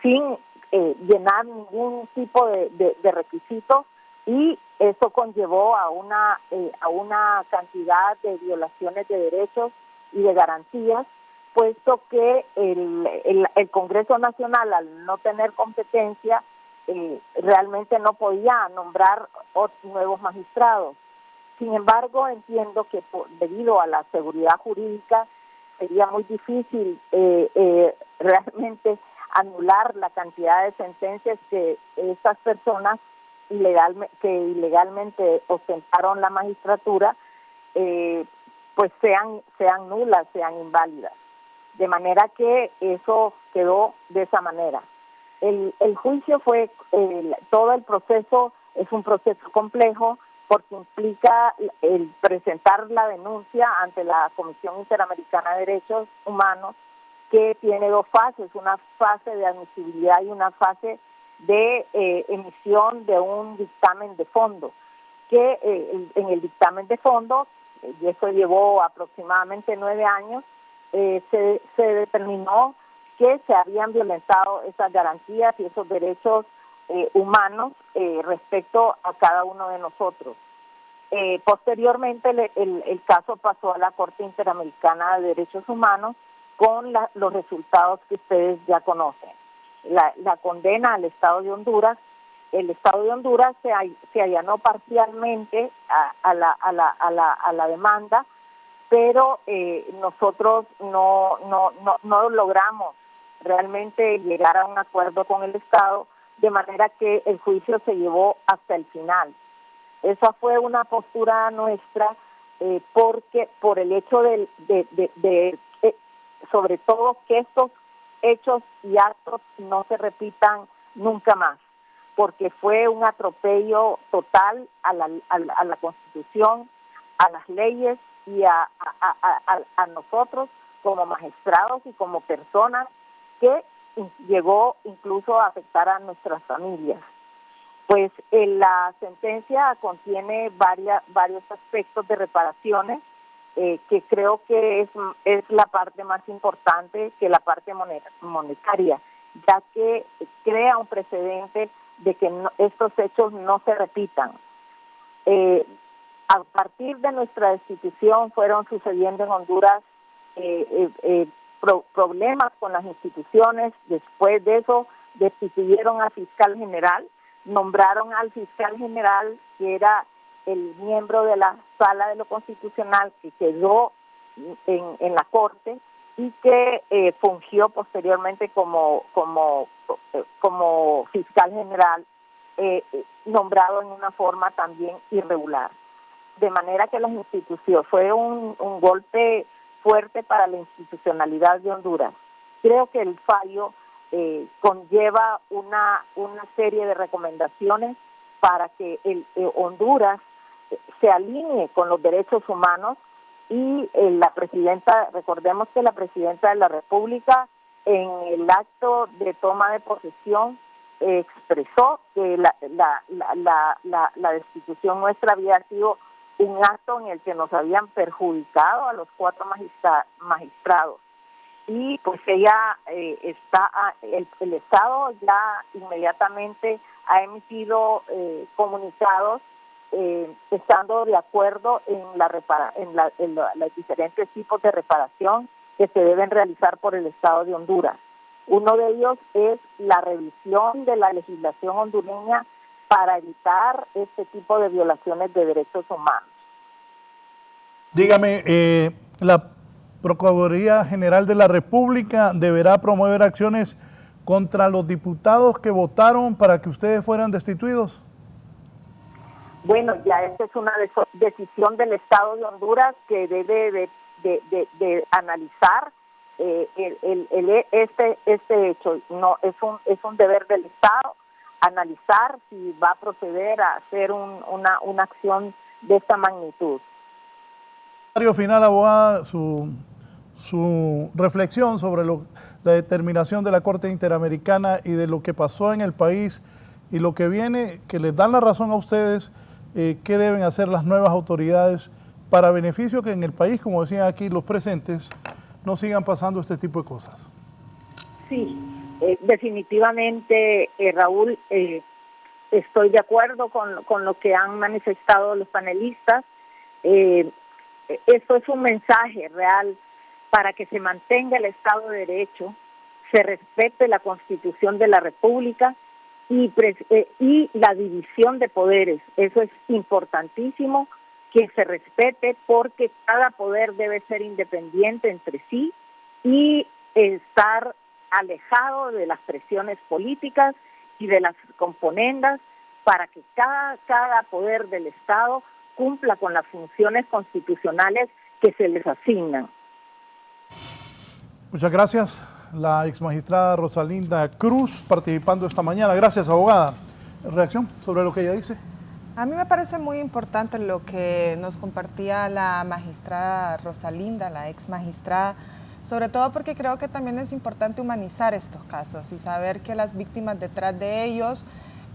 sin llenar ningún tipo de requisitos, y eso conllevó a una cantidad de violaciones de derechos y de garantías, puesto que el Congreso Nacional, al no tener competencia, realmente no podía nombrar nuevos magistrados. Sin embargo, entiendo que debido a la seguridad jurídica sería muy difícil realmente anular la cantidad de sentencias que estas personas que ilegalmente ostentaron la magistratura, pues sean nulas, sean inválidas. De manera que eso quedó de esa manera. El juicio fue, todo el proceso es un proceso complejo porque implica el presentar la denuncia ante la Comisión Interamericana de Derechos Humanos, que tiene dos fases, una fase de admisibilidad y una fase de emisión de un dictamen de fondo, que en el dictamen de fondo, y eso llevó aproximadamente 9 años, se determinó que se habían violentado esas garantías y esos derechos humanos respecto a cada uno de nosotros. Posteriormente el caso pasó a la Corte Interamericana de Derechos Humanos con los resultados que ustedes ya conocen. La condena al Estado de Honduras. El Estado de Honduras se allanó parcialmente a la demanda, pero nosotros no logramos realmente llegar a un acuerdo con el Estado, de manera que el juicio se llevó hasta el final. Esa fue una postura nuestra, porque por el hecho de sobre todo que estos hechos y actos no se repitan nunca más, porque fue un atropello total a la Constitución, a las leyes y a nosotros como magistrados y como personas, que llegó incluso a afectar a nuestras familias. Pues la sentencia contiene varios aspectos de reparaciones, que creo que es la parte más importante que la parte monetaria, ya que crea un precedente de que estos hechos no se repitan. A partir de nuestra destitución fueron sucediendo en Honduras problemas con las instituciones. Después de eso destituyeron al fiscal general, nombraron al fiscal general, que era el miembro de la Sala de lo Constitucional, que quedó en la Corte y que fungió posteriormente como fiscal general, nombrado en una forma también irregular. De manera que las instituciones, fue un golpe fuerte para la institucionalidad de Honduras. Creo que el fallo conlleva una serie de recomendaciones para que Honduras se alinee con los derechos humanos, y la presidenta, recordemos que la presidenta de la República en el acto de toma de posesión expresó que la destitución nuestra había sido un acto en el que nos habían perjudicado a los 4 magistrados. Y pues ella el Estado ya inmediatamente ha emitido comunicados estando de acuerdo en los diferentes tipos de reparación que se deben realizar por el Estado de Honduras. Uno de ellos es la revisión de la legislación hondureña para evitar este tipo de violaciones de derechos humanos. Dígame, la Procuraduría General de la República deberá promover acciones contra los diputados que votaron para que ustedes fueran destituidos. Bueno, ya esta es una decisión del Estado de Honduras, que debe de analizar este hecho. No es un deber del Estado analizar si va a proceder a hacer una acción de esta magnitud. Final, abogada, su reflexión sobre la determinación de la Corte Interamericana y de lo que pasó en el país y lo que viene, que les dan la razón a ustedes. ¿Qué deben hacer las nuevas autoridades para beneficio que en el país, como decían aquí los presentes, no sigan pasando este tipo de cosas? Sí, definitivamente, Raúl, estoy de acuerdo con lo que han manifestado los panelistas. Esto es un mensaje real para que se mantenga el Estado de Derecho, se respete la Constitución de la República y la división de poderes. Eso es importantísimo, que se respete, porque cada poder debe ser independiente entre sí y estar alejado de las presiones políticas y de las componendas, para que cada poder del Estado cumpla con las funciones constitucionales que se les asignan. Muchas gracias. La exmagistrada Rosalinda Cruz participando esta mañana. Gracias, abogada. ¿Reacción sobre lo que ella dice? A mí me parece muy importante lo que nos compartía la magistrada Rosalinda, la exmagistrada, sobre todo porque creo que también es importante humanizar estos casos y saber que las víctimas detrás de ellos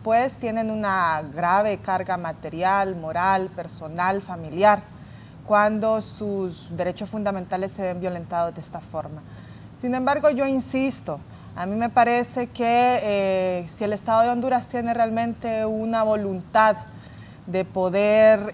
pues tienen una grave carga material, moral, personal, familiar, cuando sus derechos fundamentales se ven violentados de esta forma. Sin embargo, yo insisto, a mí me parece que si el Estado de Honduras tiene realmente una voluntad de poder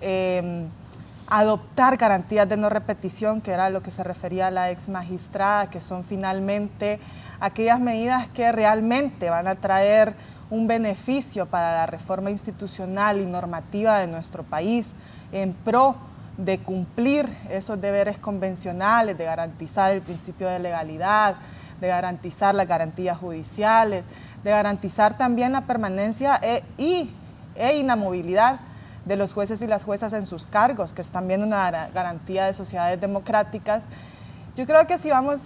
adoptar garantías de no repetición, que era a lo que se refería la ex magistrada, que son finalmente aquellas medidas que realmente van a traer un beneficio para la reforma institucional y normativa de nuestro país en pro de cumplir esos deberes convencionales, de garantizar el principio de legalidad, de garantizar las garantías judiciales, de garantizar también la permanencia e inamovilidad de los jueces y las juezas en sus cargos, que es también una garantía de sociedades democráticas. Yo creo que si vamos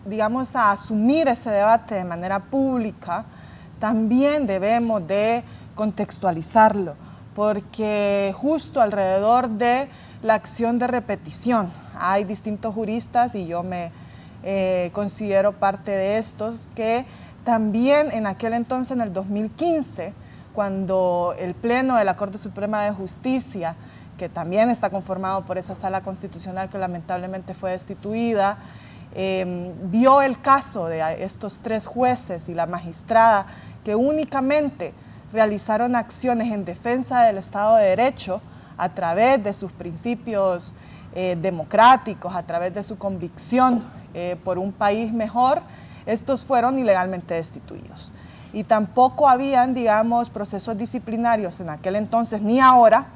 digamos, a asumir ese debate de manera pública, también debemos de contextualizarlo, porque justo alrededor de la acción de repetición hay distintos juristas, y yo me considero parte de estos, que también en aquel entonces, en el 2015, cuando el Pleno de la Corte Suprema de Justicia, que también está conformado por esa sala constitucional que lamentablemente fue destituida, vio el caso de estos 3 jueces y la magistrada que únicamente realizaron acciones en defensa del Estado de Derecho a través de sus principios democráticos, a través de su convicción por un país mejor, estos fueron ilegalmente destituidos. Y tampoco habían, digamos, procesos disciplinarios en aquel entonces ni ahora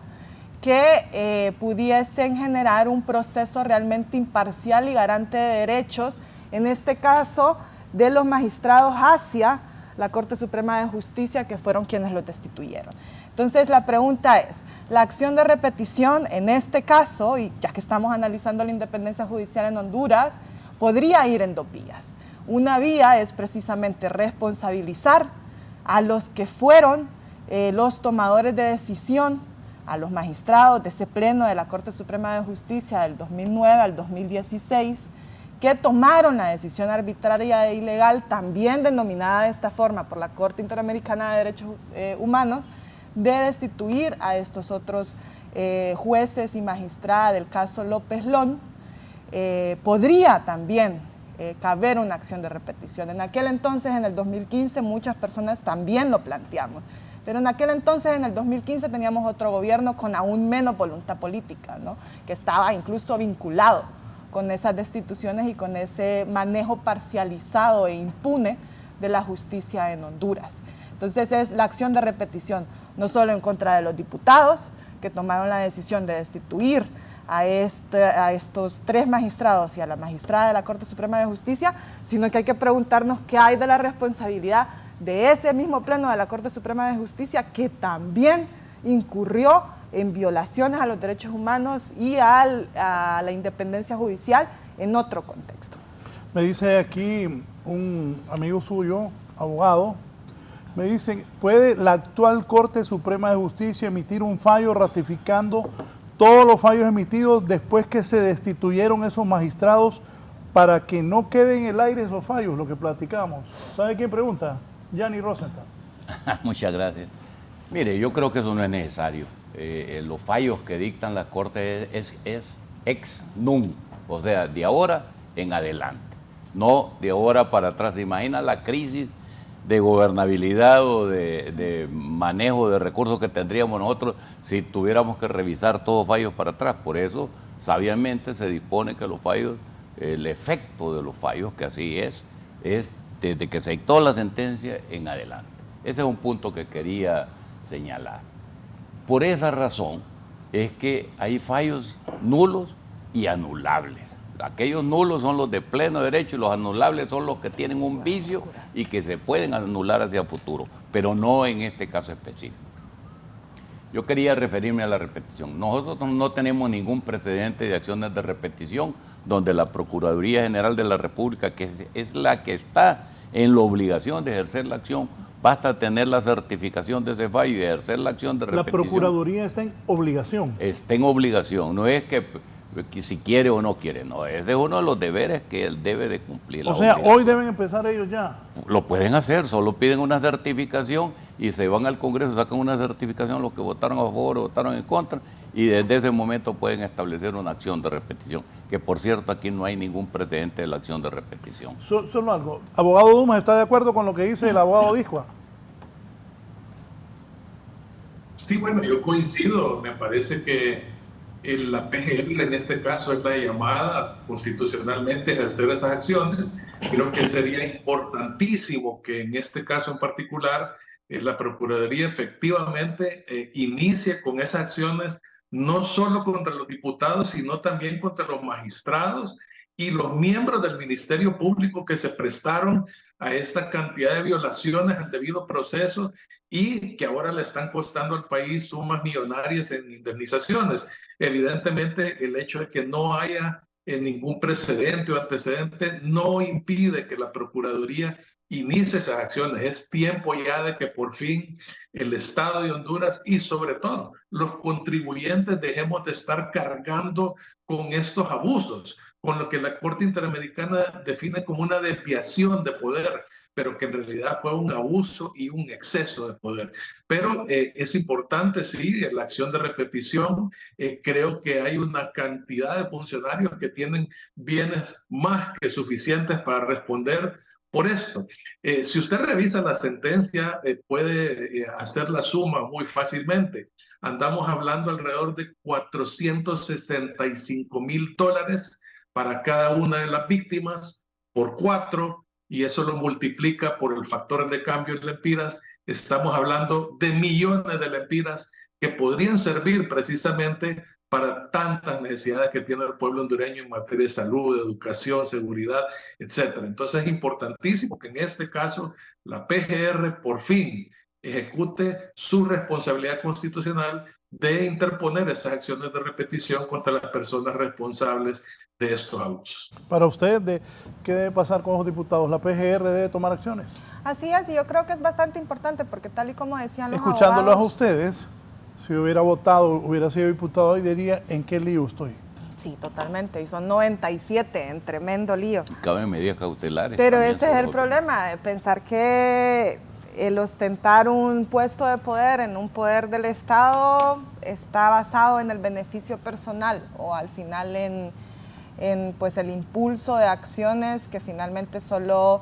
que pudiesen generar un proceso realmente imparcial y garante de derechos, en este caso de los magistrados hacia la Corte Suprema de Justicia, que fueron quienes lo destituyeron. Entonces la pregunta es, la acción de repetición en este caso, y ya que estamos analizando la independencia judicial en Honduras, podría ir en 2 vías. Una vía es precisamente responsabilizar a los que fueron los tomadores de decisión, a los magistrados de ese pleno de la Corte Suprema de Justicia del 2009 al 2016, que tomaron la decisión arbitraria e ilegal, también denominada de esta forma por la Corte Interamericana de Derechos Humanos, de destituir a estos otros jueces y magistradas del caso López Lón. Podría también caber una acción de repetición. En aquel entonces, en el 2015, muchas personas también lo planteamos, pero en aquel entonces, en el 2015, teníamos otro gobierno con aún menos voluntad política, ¿no?, que estaba incluso vinculado con esas destituciones y con ese manejo parcializado e impune de la justicia en Honduras. Entonces es la acción de repetición, no solo en contra de los diputados que tomaron la decisión de destituir a estos 3 magistrados y a la magistrada de la Corte Suprema de Justicia, sino que hay que preguntarnos qué hay de la responsabilidad de ese mismo Pleno de la Corte Suprema de Justicia, que también incurrió en violaciones a los derechos humanos y a la independencia judicial en otro contexto. Me dice aquí un amigo suyo, abogado, me dice, ¿puede la actual Corte Suprema de Justicia emitir un fallo ratificando todos los fallos emitidos después que se destituyeron esos magistrados para que no queden en el aire esos fallos, lo que platicamos? ¿Sabe quién pregunta? Gianni Rosenthal. Muchas gracias. Mire, yo creo que eso no es necesario. Los fallos que dictan las Cortes es ex nunc, o sea, de ahora en adelante, no de ahora para atrás. ¿Se imagina la crisis de gobernabilidad o de manejo de recursos que tendríamos nosotros si tuviéramos que revisar todos fallos para atrás? Por eso, sabiamente se dispone que los fallos, el efecto de los fallos, que así es desde que se dictó la sentencia en adelante. Ese es un punto que quería señalar. Por esa razón es que hay fallos nulos y anulables. Aquellos nulos son los de pleno derecho y los anulables son los que tienen un vicio y que se pueden anular hacia futuro, pero no en este caso específico. Yo quería referirme a la repetición. Nosotros no tenemos ningún precedente de acciones de repetición donde la Procuraduría General de la República, que es la que está en la obligación de ejercer la acción, basta tener la certificación de ese fallo y ejercer la acción de repetición. La Procuraduría está en obligación. Está en obligación, no es que si quiere o no quiere, no, ese es uno de los deberes que él debe de cumplir. O sea, hoy deben empezar ellos ya. Lo pueden hacer, solo piden una certificación y se van al Congreso, sacan una certificación los que votaron a favor o votaron en contra, y desde ese momento pueden establecer una acción de repetición, que por cierto aquí no hay ningún precedente de la acción de repetición. Solo algo, abogado Dumas, ¿está de acuerdo con lo que dice el abogado Discua? Sí, bueno, yo coincido, me parece que la PGR en este caso es la llamada constitucionalmente a ejercer esas acciones. Creo que sería importantísimo que en este caso en particular la Procuraduría efectivamente inicie con esas acciones no solo contra los diputados, sino también contra los magistrados y los miembros del Ministerio Público que se prestaron a esta cantidad de violaciones al debido proceso y que ahora le están costando al país sumas millonarias en indemnizaciones. Evidentemente, el hecho de que no haya ningún precedente o antecedente no impide que la Procuraduría inicie esas acciones. Es tiempo ya de que por fin el Estado de Honduras y sobre todo los contribuyentes dejemos de estar cargando con estos abusos, con lo que la Corte Interamericana define como una desviación de poder, pero que en realidad fue un abuso y un exceso de poder. Pero es importante, sí, la acción de repetición. Creo que hay una cantidad de funcionarios que tienen bienes más que suficientes para responder por esto. Si usted revisa la sentencia, puede hacer la suma muy fácilmente. Andamos hablando alrededor de $465,000 para cada una de las víctimas por 4, y eso lo multiplica por el factor de cambio en lempiras. Estamos hablando de millones de lempiras que podrían servir precisamente para tantas necesidades que tiene el pueblo hondureño en materia de salud, educación, seguridad, etc. Entonces es importantísimo que en este caso la PGR por fin ejecute su responsabilidad constitucional de interponer esas acciones de repetición contra las personas responsables de estos abusos. Para usted, ¿qué debe pasar con los diputados? ¿La PGR debe tomar acciones? Así es, y yo creo que es bastante importante porque tal y como decían los escuchándolos abogados, a ustedes, si hubiera votado, hubiera sido diputado hoy, diría, ¿en qué lío estoy? Sí, totalmente, y son 97 en tremendo lío. Y caben medidas cautelares. Pero ese es el problema, de pensar que el ostentar un puesto de poder en un poder del Estado está basado en el beneficio personal o al final en pues el impulso de acciones que finalmente solo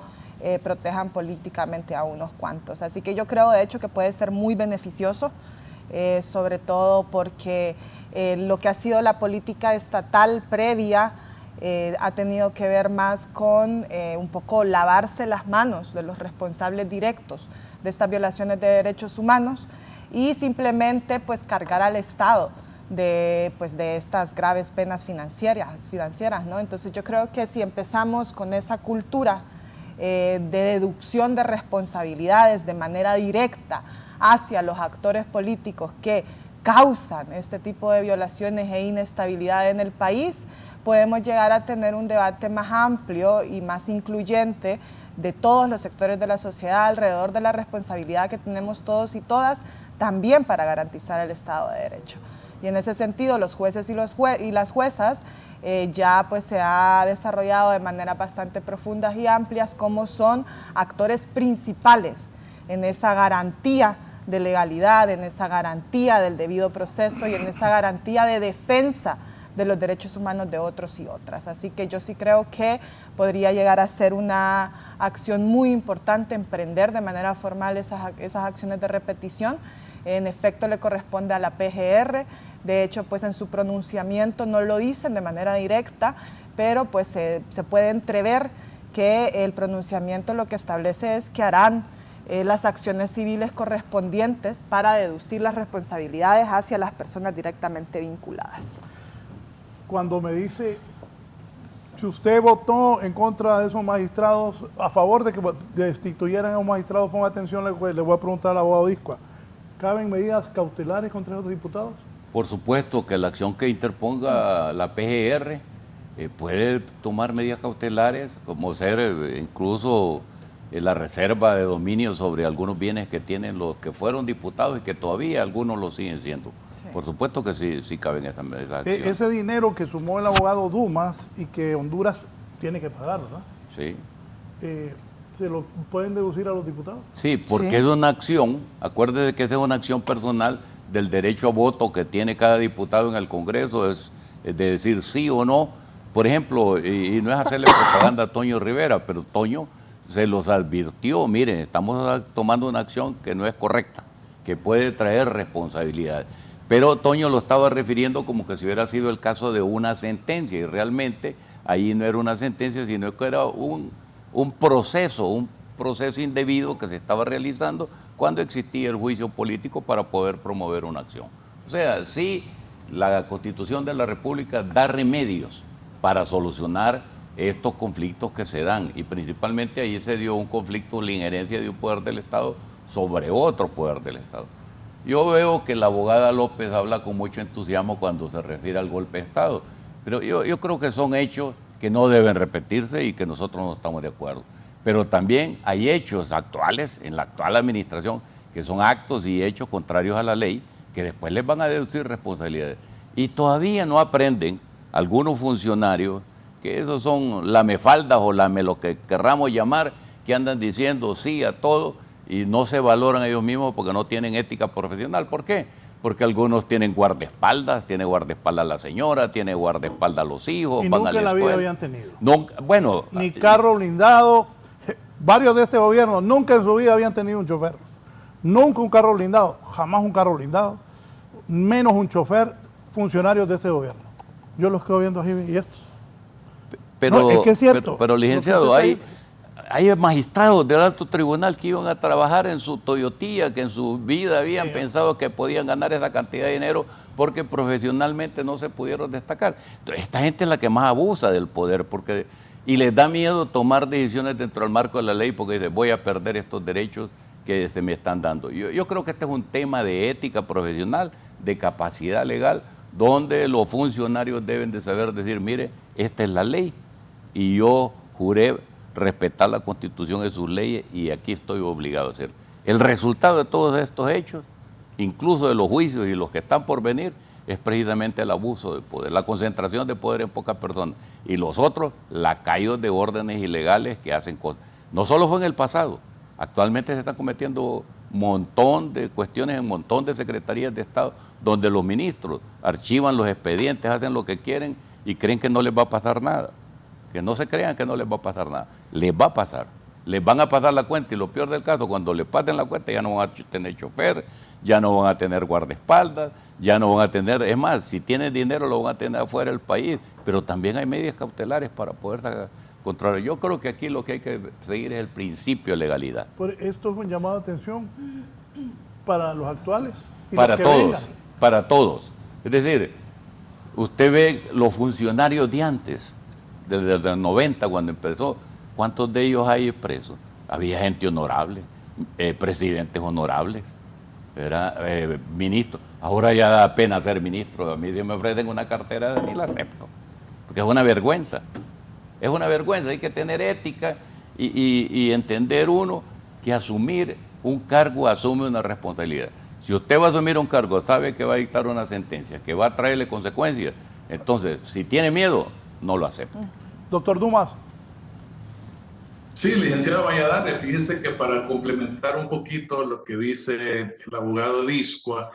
protejan políticamente a unos cuantos. Así que yo creo de hecho que puede ser muy beneficioso, sobre todo porque lo que ha sido la política estatal previa ha tenido que ver más con un poco lavarse las manos de los responsables directos de estas violaciones de derechos humanos y simplemente pues cargar al Estado de estas graves penas financieras, ¿no? Entonces yo creo que si empezamos con esa cultura de deducción de responsabilidades de manera directa hacia los actores políticos que causan este tipo de violaciones e inestabilidad en el país, podemos llegar a tener un debate más amplio y más incluyente de todos los sectores de la sociedad alrededor de la responsabilidad que tenemos todos y todas también para garantizar el Estado de Derecho. Y en ese sentido los jueces y las juezas ya pues se ha desarrollado de manera bastante profundas y amplias cómo son actores principales en esa garantía de legalidad, en esa garantía del debido proceso y en esa garantía de defensa de los derechos humanos de otros y otras. Así que yo sí creo que podría llegar a ser una acción muy importante emprender de manera formal esas acciones de repetición. En efecto le corresponde a la PGR, de hecho pues en su pronunciamiento no lo dicen de manera directa, pero pues se puede entrever que el pronunciamiento lo que establece es que harán las acciones civiles correspondientes para deducir las responsabilidades hacia las personas directamente vinculadas. Cuando me dice, si usted votó en contra de esos magistrados, a favor de que destituyeran a un magistrado, ponga atención, le voy a preguntar al abogado Iscua, ¿caben medidas cautelares contra esos diputados? Por supuesto que la acción que interponga la PGR puede tomar medidas cautelares, como ser incluso la reserva de dominio sobre algunos bienes que tienen los que fueron diputados y que todavía algunos lo siguen siendo. Sí. Por supuesto que sí caben esas acciones. Ese dinero que sumó el abogado Dumas y que Honduras tiene que pagar, ¿verdad? Sí. ¿Se lo pueden deducir a los diputados? Sí, porque es una acción, acuérdese que esa es una acción personal del derecho a voto que tiene cada diputado en el Congreso, es de decir sí o no. Por ejemplo, y no es hacerle propaganda a Toño Rivera, pero Toño se los advirtió, miren, estamos tomando una acción que no es correcta, que puede traer responsabilidades. Pero Toño lo estaba refiriendo como que si hubiera sido el caso de una sentencia, y realmente ahí no era una sentencia, sino que era un proceso indebido que se estaba realizando cuando existía el juicio político para poder promover una acción. O sea, sí, la Constitución de la República da remedios para solucionar estos conflictos que se dan, y principalmente ahí se dio un conflicto, la injerencia de un poder del Estado sobre otro poder del Estado. Yo veo que la abogada López habla con mucho entusiasmo cuando se refiere al golpe de Estado, pero yo creo que son hechos que no deben repetirse y que nosotros no estamos de acuerdo. Pero también hay hechos actuales, en la actual administración, que son actos y hechos contrarios a la ley, que después les van a deducir responsabilidades. Y todavía no aprenden algunos funcionarios, que esos son lamefaldas o lo que querramos llamar, que andan diciendo sí a todo y no se valoran ellos mismos porque no tienen ética profesional. ¿Por qué? Porque algunos tienen guardaespaldas, tiene guardaespaldas la señora, tiene guardaespaldas los hijos. Y van nunca a la en la vida escuela. habían tenido. Nunca, bueno, ni carro blindado. Varios de este gobierno nunca en su vida habían tenido un chofer. Nunca un carro blindado, jamás un carro blindado, menos un chofer, funcionarios de este gobierno. Yo los quedo viendo así y estos. Pero, no, es que es cierto. Pero licenciado, hay magistrados del alto tribunal que iban a trabajar en su Toyotilla, que en su vida habían pensado que podían ganar esa cantidad de dinero porque profesionalmente no se pudieron destacar. Entonces, esta gente es la que más abusa del poder y les da miedo tomar decisiones dentro del marco de la ley porque dice, voy a perder estos derechos que se me están dando. Yo creo que este es un tema de ética profesional, de capacidad legal, donde los funcionarios deben de saber decir, mire, esta es la ley y yo juré respetar la Constitución y sus leyes y aquí estoy obligado a hacerlo. El resultado de todos estos hechos, incluso de los juicios y los que están por venir, es precisamente el abuso de poder, la concentración de poder en pocas personas. Y los otros, lacayos de órdenes ilegales que hacen cosas. No solo fue en el pasado, actualmente se están cometiendo un montón de cuestiones en un montón de secretarías de Estado donde los ministros archivan los expedientes, hacen lo que quieren y creen que no les va a pasar nada. Que no se crean que no les va a pasar nada. Les va a pasar. Les van a pasar la cuenta y lo peor del caso, cuando les pasen la cuenta ya no van a tener chofer, ya no van a tener guardaespaldas, ya no van a tener, es más, si tienen dinero lo van a tener afuera del país, pero también hay medidas cautelares para poder controlar. Yo creo que aquí lo que hay que seguir es el principio de legalidad. Esto es un llamado de atención para los actuales y para los que todos, vengan. Para todos. Es decir, usted ve los funcionarios de antes, desde el 90 cuando empezó, ¿cuántos de ellos hay presos? Había gente honorable, presidentes honorables, ministros. Ahora ya da pena ser ministro. A mí si me ofrecen una cartera ni la acepto, porque es una vergüenza. Es una vergüenza, hay que tener ética y entender uno que asumir un cargo asume una responsabilidad. Si usted va a asumir un cargo, sabe que va a dictar una sentencia, que va a traerle consecuencias, entonces si tiene miedo, no lo acepta. Doctor Dumas. Sí, licenciado Valladares, fíjese que para complementar un poquito lo que dice el abogado Iscua,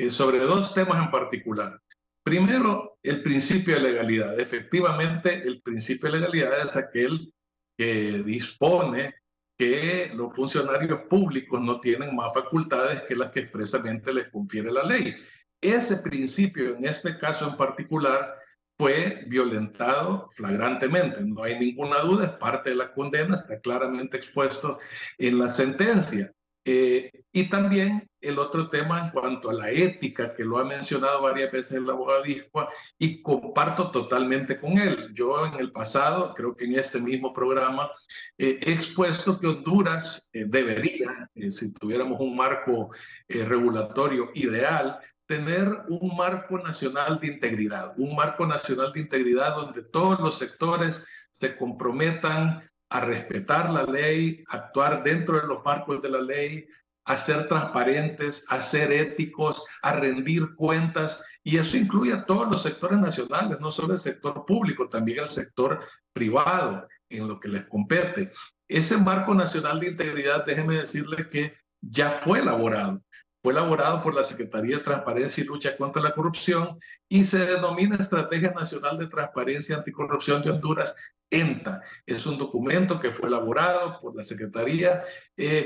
sobre dos temas en particular. Primero, el principio de legalidad. Efectivamente, el principio de legalidad es aquel que dispone que los funcionarios públicos no tienen más facultades que las que expresamente les confiere la ley. Ese principio, en este caso en particular, fue violentado flagrantemente. No hay ninguna duda, es parte de la condena, está claramente expuesto en la sentencia. Y también el otro tema en cuanto a la ética, que lo ha mencionado varias veces el abogado Iscua, y comparto totalmente con él. Yo en el pasado, creo que en este mismo programa, he expuesto que Honduras debería, si tuviéramos un marco regulatorio ideal, tener un marco nacional de integridad, un marco nacional de integridad donde todos los sectores se comprometan a respetar la ley, actuar dentro de los marcos de la ley, a ser transparentes, a ser éticos, a rendir cuentas, y eso incluye a todos los sectores nacionales, no solo el sector público, también el sector privado, en lo que les compete. Ese marco nacional de integridad, déjeme decirle que ya fue elaborado por la Secretaría de Transparencia y Lucha contra la Corrupción y se denomina Estrategia Nacional de Transparencia y Anticorrupción de Honduras, ENTA. Es un documento que fue elaborado por la Secretaría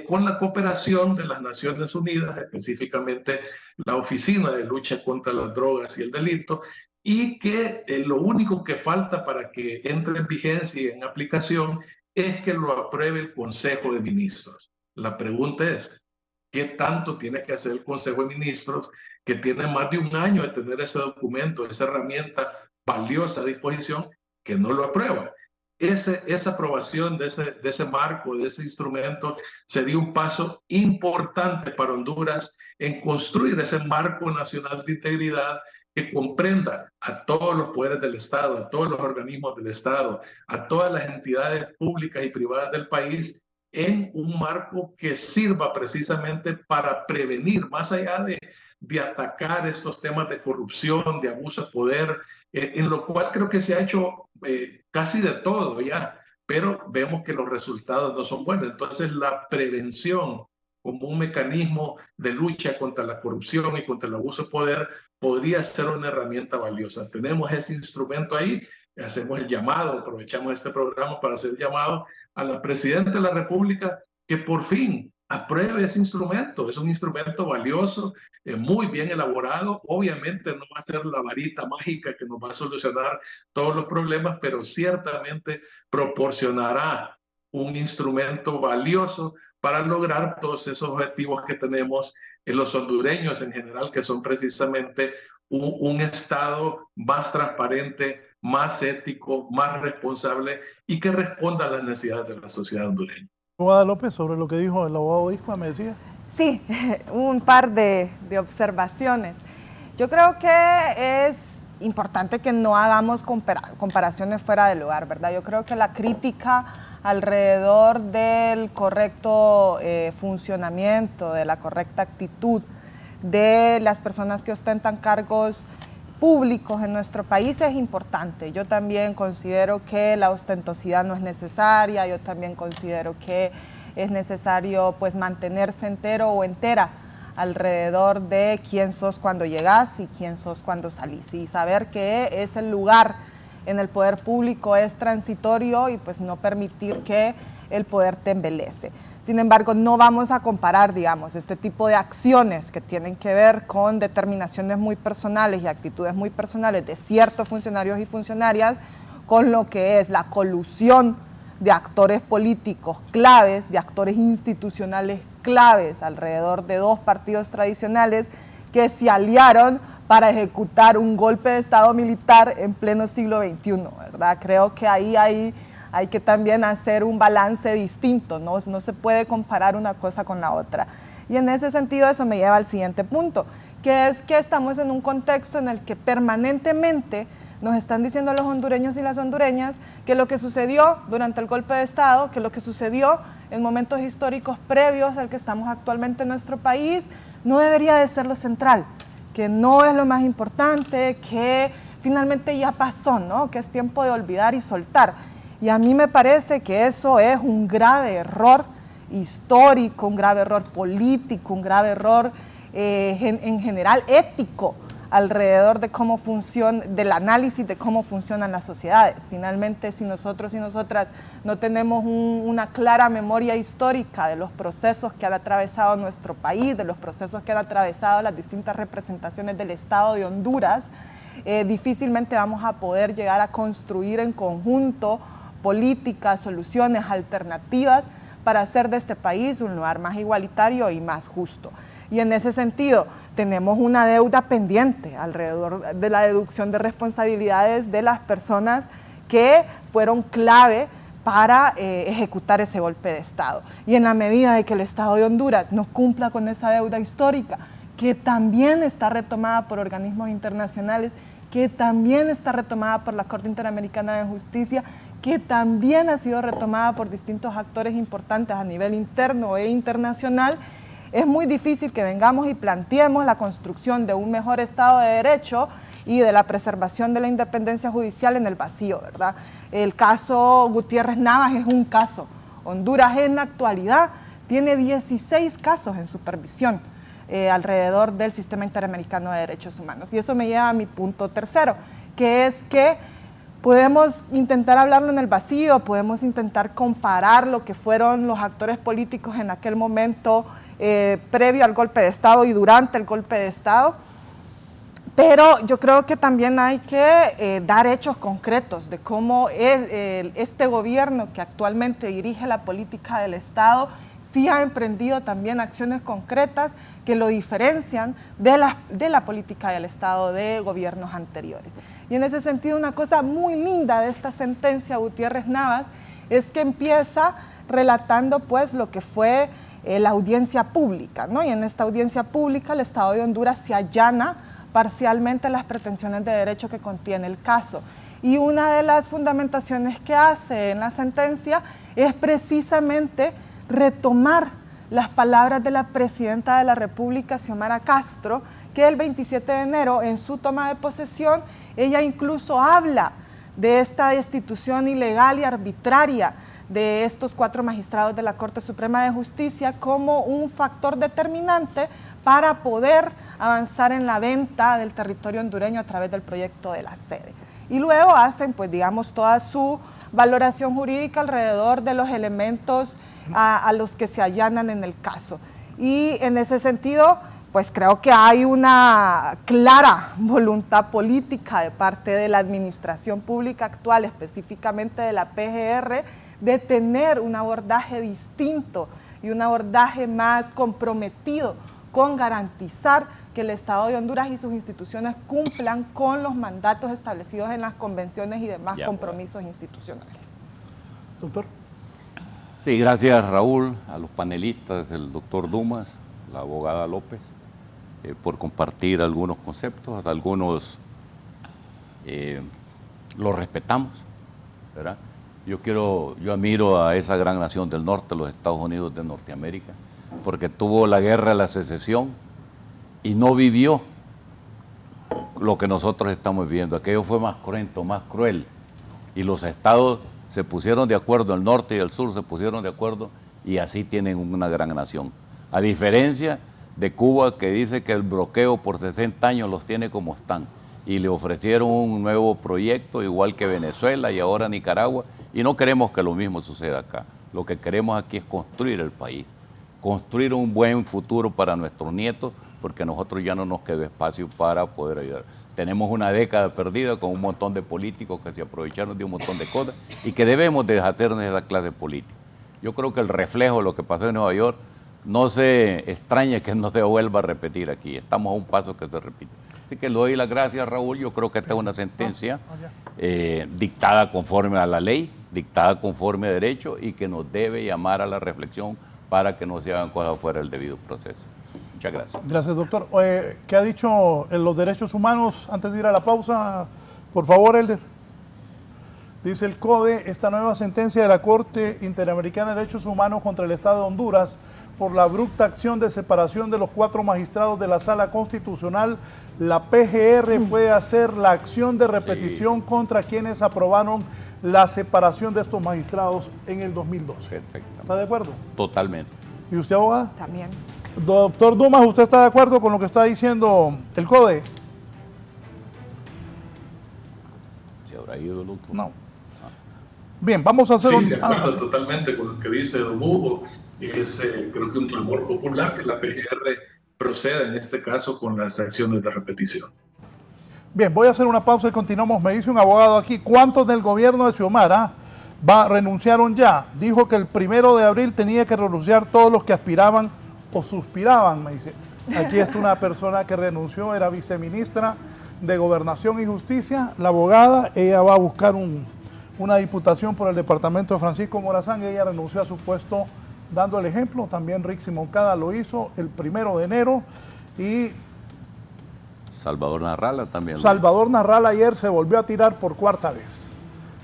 con la cooperación de las Naciones Unidas, específicamente la Oficina de Lucha contra las Drogas y el Delito, y que lo único que falta para que entre en vigencia y en aplicación es que lo apruebe el Consejo de Ministros. La pregunta es, ¿qué tanto tiene que hacer el Consejo de Ministros, que tiene más de un año de tener ese documento, esa herramienta valiosa a disposición, que no lo aprueba? Esa aprobación de ese marco, de ese instrumento, sería un paso importante para Honduras en construir ese marco nacional de integridad que comprenda a todos los poderes del Estado, a todos los organismos del Estado, a todas las entidades públicas y privadas del país, en un marco que sirva precisamente para prevenir, más allá de atacar estos temas de corrupción, de abuso de poder, en lo cual creo que se ha hecho casi de todo ya, pero vemos que los resultados no son buenos. Entonces la prevención como un mecanismo de lucha contra la corrupción y contra el abuso de poder podría ser una herramienta valiosa. Tenemos ese instrumento ahí, hacemos el llamado, aprovechamos este programa para hacer el llamado a la Presidenta de la República que por fin apruebe ese instrumento. Es un instrumento valioso, muy bien elaborado. Obviamente no va a ser la varita mágica que nos va a solucionar todos los problemas, pero ciertamente proporcionará un instrumento valioso para lograr todos esos objetivos que tenemos en los hondureños en general, que son precisamente un Estado más transparente, más ético, más responsable y que responda a las necesidades de la sociedad hondureña. Abogada López, sobre lo que dijo el abogado Iscua, me decía. Sí, un par de observaciones. Yo creo que es importante que no hagamos comparaciones fuera del lugar, ¿verdad? Yo creo que la crítica alrededor del correcto funcionamiento, de la correcta actitud de las personas que ostentan cargos públicos en nuestro país es importante. Yo también considero que la ostentosidad no es necesaria, yo también considero que es necesario pues mantenerse entero o entera alrededor de quién sos cuando llegas y quién sos cuando salís, y saber que ese lugar en el poder público es transitorio y pues no permitir que el poder te embelece. Sin embargo, no vamos a comparar, digamos, este tipo de acciones que tienen que ver con determinaciones muy personales y actitudes muy personales de ciertos funcionarios y funcionarias con lo que es la colusión de actores políticos claves, de actores institucionales claves alrededor de dos partidos tradicionales que se aliaron para ejecutar un golpe de Estado militar en pleno siglo XXI, ¿verdad? Creo que ahí hay que también hacer un balance distinto, no se puede comparar una cosa con la otra. Y en ese sentido eso me lleva al siguiente punto, que es que estamos en un contexto en el que permanentemente nos están diciendo los hondureños y las hondureñas que lo que sucedió durante el golpe de Estado, que lo que sucedió en momentos históricos previos al que estamos actualmente en nuestro país, no debería de ser lo central, que no es lo más importante, que finalmente ya pasó, ¿no? Que es tiempo de olvidar y soltar. Y a mí me parece que eso es un grave error histórico, un grave error político, un grave error en general ético alrededor de cómo funciona, del análisis de cómo funcionan las sociedades. Finalmente, si nosotros y nosotras no tenemos una clara memoria histórica de los procesos que han atravesado nuestro país, de los procesos que han atravesado las distintas representaciones del Estado de Honduras, difícilmente vamos a poder llegar a construir en conjunto políticas, soluciones alternativas para hacer de este país un lugar más igualitario y más justo. Y en ese sentido, tenemos una deuda pendiente alrededor de la deducción de responsabilidades de las personas que fueron clave para ejecutar ese golpe de Estado. Y en la medida de que el Estado de Honduras no cumpla con esa deuda histórica, que también está retomada por organismos internacionales, que también está retomada por la Corte Interamericana de Justicia, que también ha sido retomada por distintos actores importantes a nivel interno e internacional, es muy difícil que vengamos y planteemos la construcción de un mejor Estado de Derecho y de la preservación de la independencia judicial en el vacío, ¿verdad? El caso Gutiérrez Navas es un caso. Honduras en la actualidad tiene 16 casos en supervisión alrededor del Sistema Interamericano de Derechos Humanos. Y eso me lleva a mi punto tercero, que es que podemos intentar hablarlo en el vacío, podemos intentar comparar lo que fueron los actores políticos en aquel momento previo al golpe de Estado y durante el golpe de Estado, pero yo creo que también hay que dar hechos concretos de cómo este gobierno que actualmente dirige la política del Estado sí ha emprendido también acciones concretas que lo diferencian de la política del Estado de gobiernos anteriores. Y en ese sentido, una cosa muy linda de esta sentencia Gutiérrez Navas es que empieza relatando pues lo que fue la audiencia pública, ¿no? Y en esta audiencia pública el Estado de Honduras se allana parcialmente las pretensiones de derecho que contiene el caso. Y una de las fundamentaciones que hace en la sentencia es precisamente retomar las palabras de la presidenta de la República, Xiomara Castro, que el 27 de enero, en su toma de posesión, ella incluso habla de esta destitución ilegal y arbitraria de estos 4 magistrados de la Corte Suprema de Justicia como un factor determinante para poder avanzar en la venta del territorio hondureño a través del proyecto de la sede. Y luego hacen, pues digamos, toda su valoración jurídica alrededor de los elementos a los que se allanan en el caso. Y en ese sentido, pues creo que hay una clara voluntad política de parte de la administración pública actual, específicamente de la PGR, de tener un abordaje distinto y un abordaje más comprometido con garantizar que el Estado de Honduras y sus instituciones cumplan con los mandatos establecidos en las convenciones y demás compromisos institucionales. Doctor. Sí, gracias Raúl, a los panelistas, el doctor Dumas, la abogada López, por compartir algunos conceptos, algunos los respetamos, ¿verdad? Yo admiro a esa gran nación del norte, los Estados Unidos de Norteamérica, porque tuvo la guerra de la secesión y no vivió lo que nosotros estamos viviendo. Aquello fue más cruento, más cruel, y los estados se pusieron de acuerdo, el norte y el sur se pusieron de acuerdo y así tienen una gran nación. A diferencia de Cuba, que dice que el bloqueo por 60 años los tiene como están, y le ofrecieron un nuevo proyecto, igual que Venezuela y ahora Nicaragua, y no queremos que lo mismo suceda acá. Lo que queremos aquí es construir el país, construir un buen futuro para nuestros nietos, porque a nosotros ya no nos queda espacio para poder ayudar. Tenemos una década perdida con un montón de políticos que se aprovecharon de un montón de cosas y que debemos deshacernos de esa clase política. Yo creo que el reflejo de lo que pasó en Nueva York no se extraña que no se vuelva a repetir aquí. Estamos a un paso que se repite. Así que le doy las gracias, Raúl. Yo creo que esta es una sentencia dictada conforme a la ley, dictada conforme a derecho y que nos debe llamar a la reflexión para que no se hagan cosas fuera del debido proceso. Muchas gracias. Gracias, doctor. ¿Qué ha dicho en los derechos humanos antes de ir a la pausa? Por favor, Elder. Dice el CODE, esta nueva sentencia de la Corte Interamericana de Derechos Humanos contra el Estado de Honduras por la abrupta acción de separación de los 4 magistrados de la Sala Constitucional, la PGR puede hacer la acción de repetición contra quienes aprobaron la separación de estos magistrados en el 2012. Perfecto. ¿Está de acuerdo? Totalmente. ¿Y usted, abogada? También. Doctor Dumas, ¿usted está de acuerdo con lo que está diciendo el CODE? ¿Se habrá ido el otro? No. Bien, vamos a hacer sí, de acuerdo totalmente con lo que dice Don Hugo. Es creo que un clamor popular que la PGR proceda en este caso con las acciones de repetición. Bien, voy a hacer una pausa y continuamos. Me dice un abogado aquí, ¿cuántos del gobierno de Xiomara renunciaron ya? Dijo que el 1 de abril tenía que renunciar todos los que aspiraban o suspiraban, me dice. Aquí está una persona que renunció, era viceministra de Gobernación y Justicia, la abogada, ella va a buscar una diputación por el departamento de Francisco Morazán y ella renunció a su puesto dando el ejemplo. También Rixi Moncada lo hizo el 1 de enero y Salvador Narrala también. Salvador Narrala ayer se volvió a tirar por 4ª vez.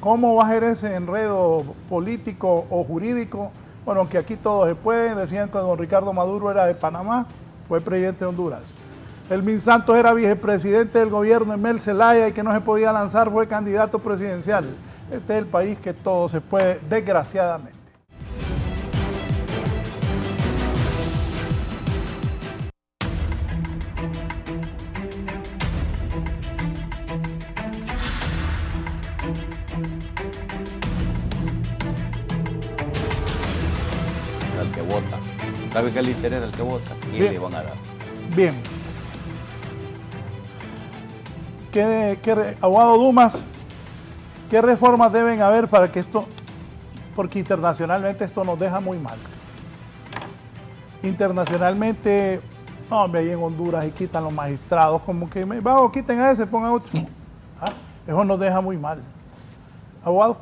¿Cómo va a ser ese enredo político o jurídico? Bueno, aunque aquí todo se puede, decían que don Ricardo Maduro era de Panamá, fue presidente de Honduras. Elmin Santos era vicepresidente del gobierno de Mel Zelaya y que no se podía lanzar, fue candidato presidencial. Este es el país que todo se puede, desgraciadamente. Al que vota. ¿Sabe qué le interesa al que vota? ¿Quién le van a dar? Bien. Abogado Dumas, ¿qué reformas deben haber para que esto, porque internacionalmente esto nos deja muy mal? Internacionalmente, hombre, ahí en Honduras y quitan los magistrados, como que, vamos, quiten a ese, pongan otro. Eso nos deja muy mal. Abogado.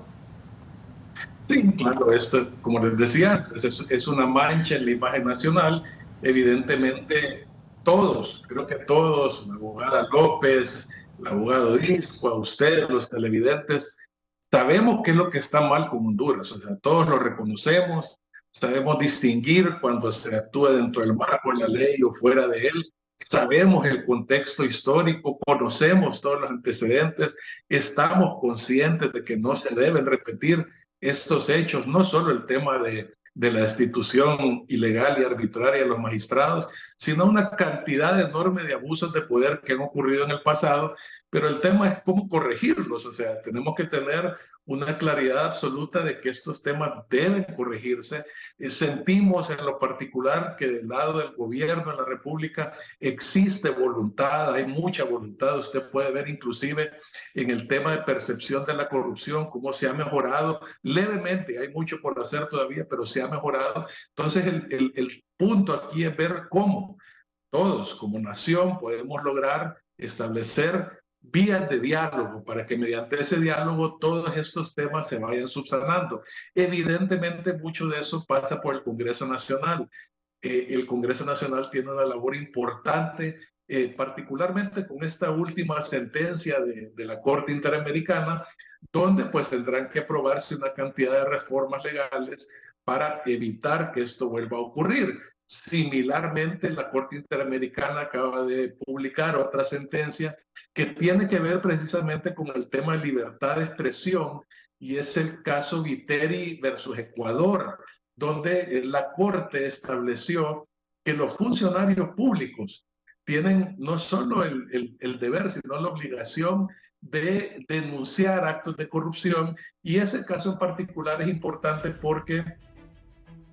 Sí, claro, esto es, como les decía, es una mancha en la imagen nacional. Evidentemente, todos, creo que todos, la abogada López, el abogado Disco, a ustedes, los televidentes, sabemos qué es lo que está mal con Honduras. O sea, todos lo reconocemos, sabemos distinguir cuando se actúa dentro del marco de la ley o fuera de él. Sabemos el contexto histórico, conocemos todos los antecedentes, estamos conscientes de que no se deben repetir estos hechos, no solo el tema de la destitución ilegal y arbitraria de los magistrados, sino una cantidad enorme de abusos de poder que han ocurrido en el pasado, pero el tema es cómo corregirlos. O sea, tenemos que tener una claridad absoluta de que estos temas deben corregirse. Sentimos en lo particular que del lado del gobierno de la República existe voluntad, hay mucha voluntad. Usted puede ver inclusive en el tema de percepción de la corrupción cómo se ha mejorado levemente. Hay mucho por hacer todavía, pero se ha mejorado. Entonces el punto aquí es ver cómo todos como nación podemos lograr establecer vías de diálogo para que mediante ese diálogo todos estos temas se vayan subsanando. Evidentemente mucho de eso pasa por el Congreso Nacional. El Congreso Nacional tiene una labor importante, particularmente con esta última sentencia de la Corte Interamericana, donde pues tendrán que aprobarse una cantidad de reformas legales para evitar que esto vuelva a ocurrir. Similarmente, la Corte Interamericana acaba de publicar otra sentencia que tiene que ver precisamente con el tema de libertad de expresión, y es el caso Viteri versus Ecuador, donde la Corte estableció que los funcionarios públicos tienen no solo el deber, sino la obligación de denunciar actos de corrupción, y ese caso en particular es importante porque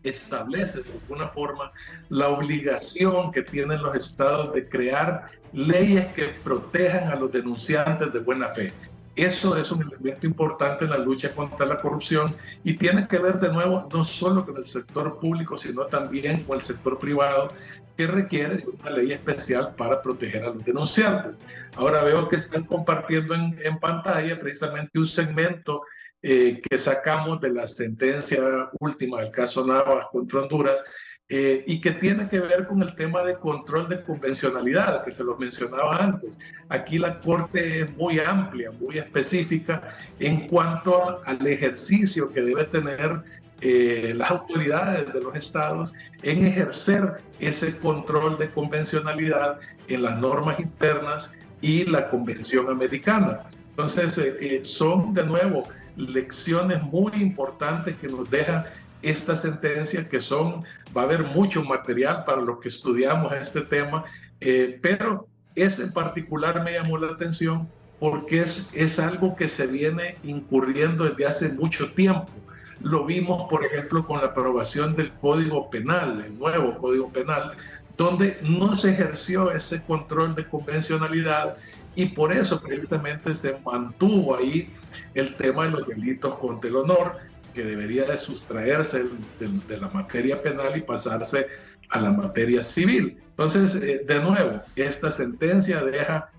establece de alguna forma la obligación que tienen los estados de crear leyes que protejan a los denunciantes de buena fe. Eso es un elemento importante en la lucha contra la corrupción y tiene que ver de nuevo no solo con el sector público, sino también con el sector privado, que requiere de una ley especial para proteger a los denunciantes. Ahora veo que están compartiendo en pantalla precisamente un segmento que sacamos de la sentencia última del caso Navas contra Honduras, y que tiene que ver con el tema de control de convencionalidad, que se los mencionaba antes. Aquí la Corte es muy amplia, muy específica en cuanto al ejercicio que debe tener las autoridades de los estados en ejercer ese control de convencionalidad en las normas internas y la Convención Americana. Entonces, son de nuevo lecciones muy importantes que nos deja esta sentencia, que va a haber mucho material para los que estudiamos este tema, pero ese en particular me llamó la atención porque es algo que se viene incurriendo desde hace mucho tiempo. Lo vimos, por ejemplo, con la aprobación del Código Penal, el nuevo Código Penal, donde no se ejerció ese control de convencionalidad y por eso precisamente se mantuvo ahí el tema de los delitos contra el honor, que debería de sustraerse de la materia penal y pasarse a la materia civil. Entonces, de nuevo, esta sentencia deja,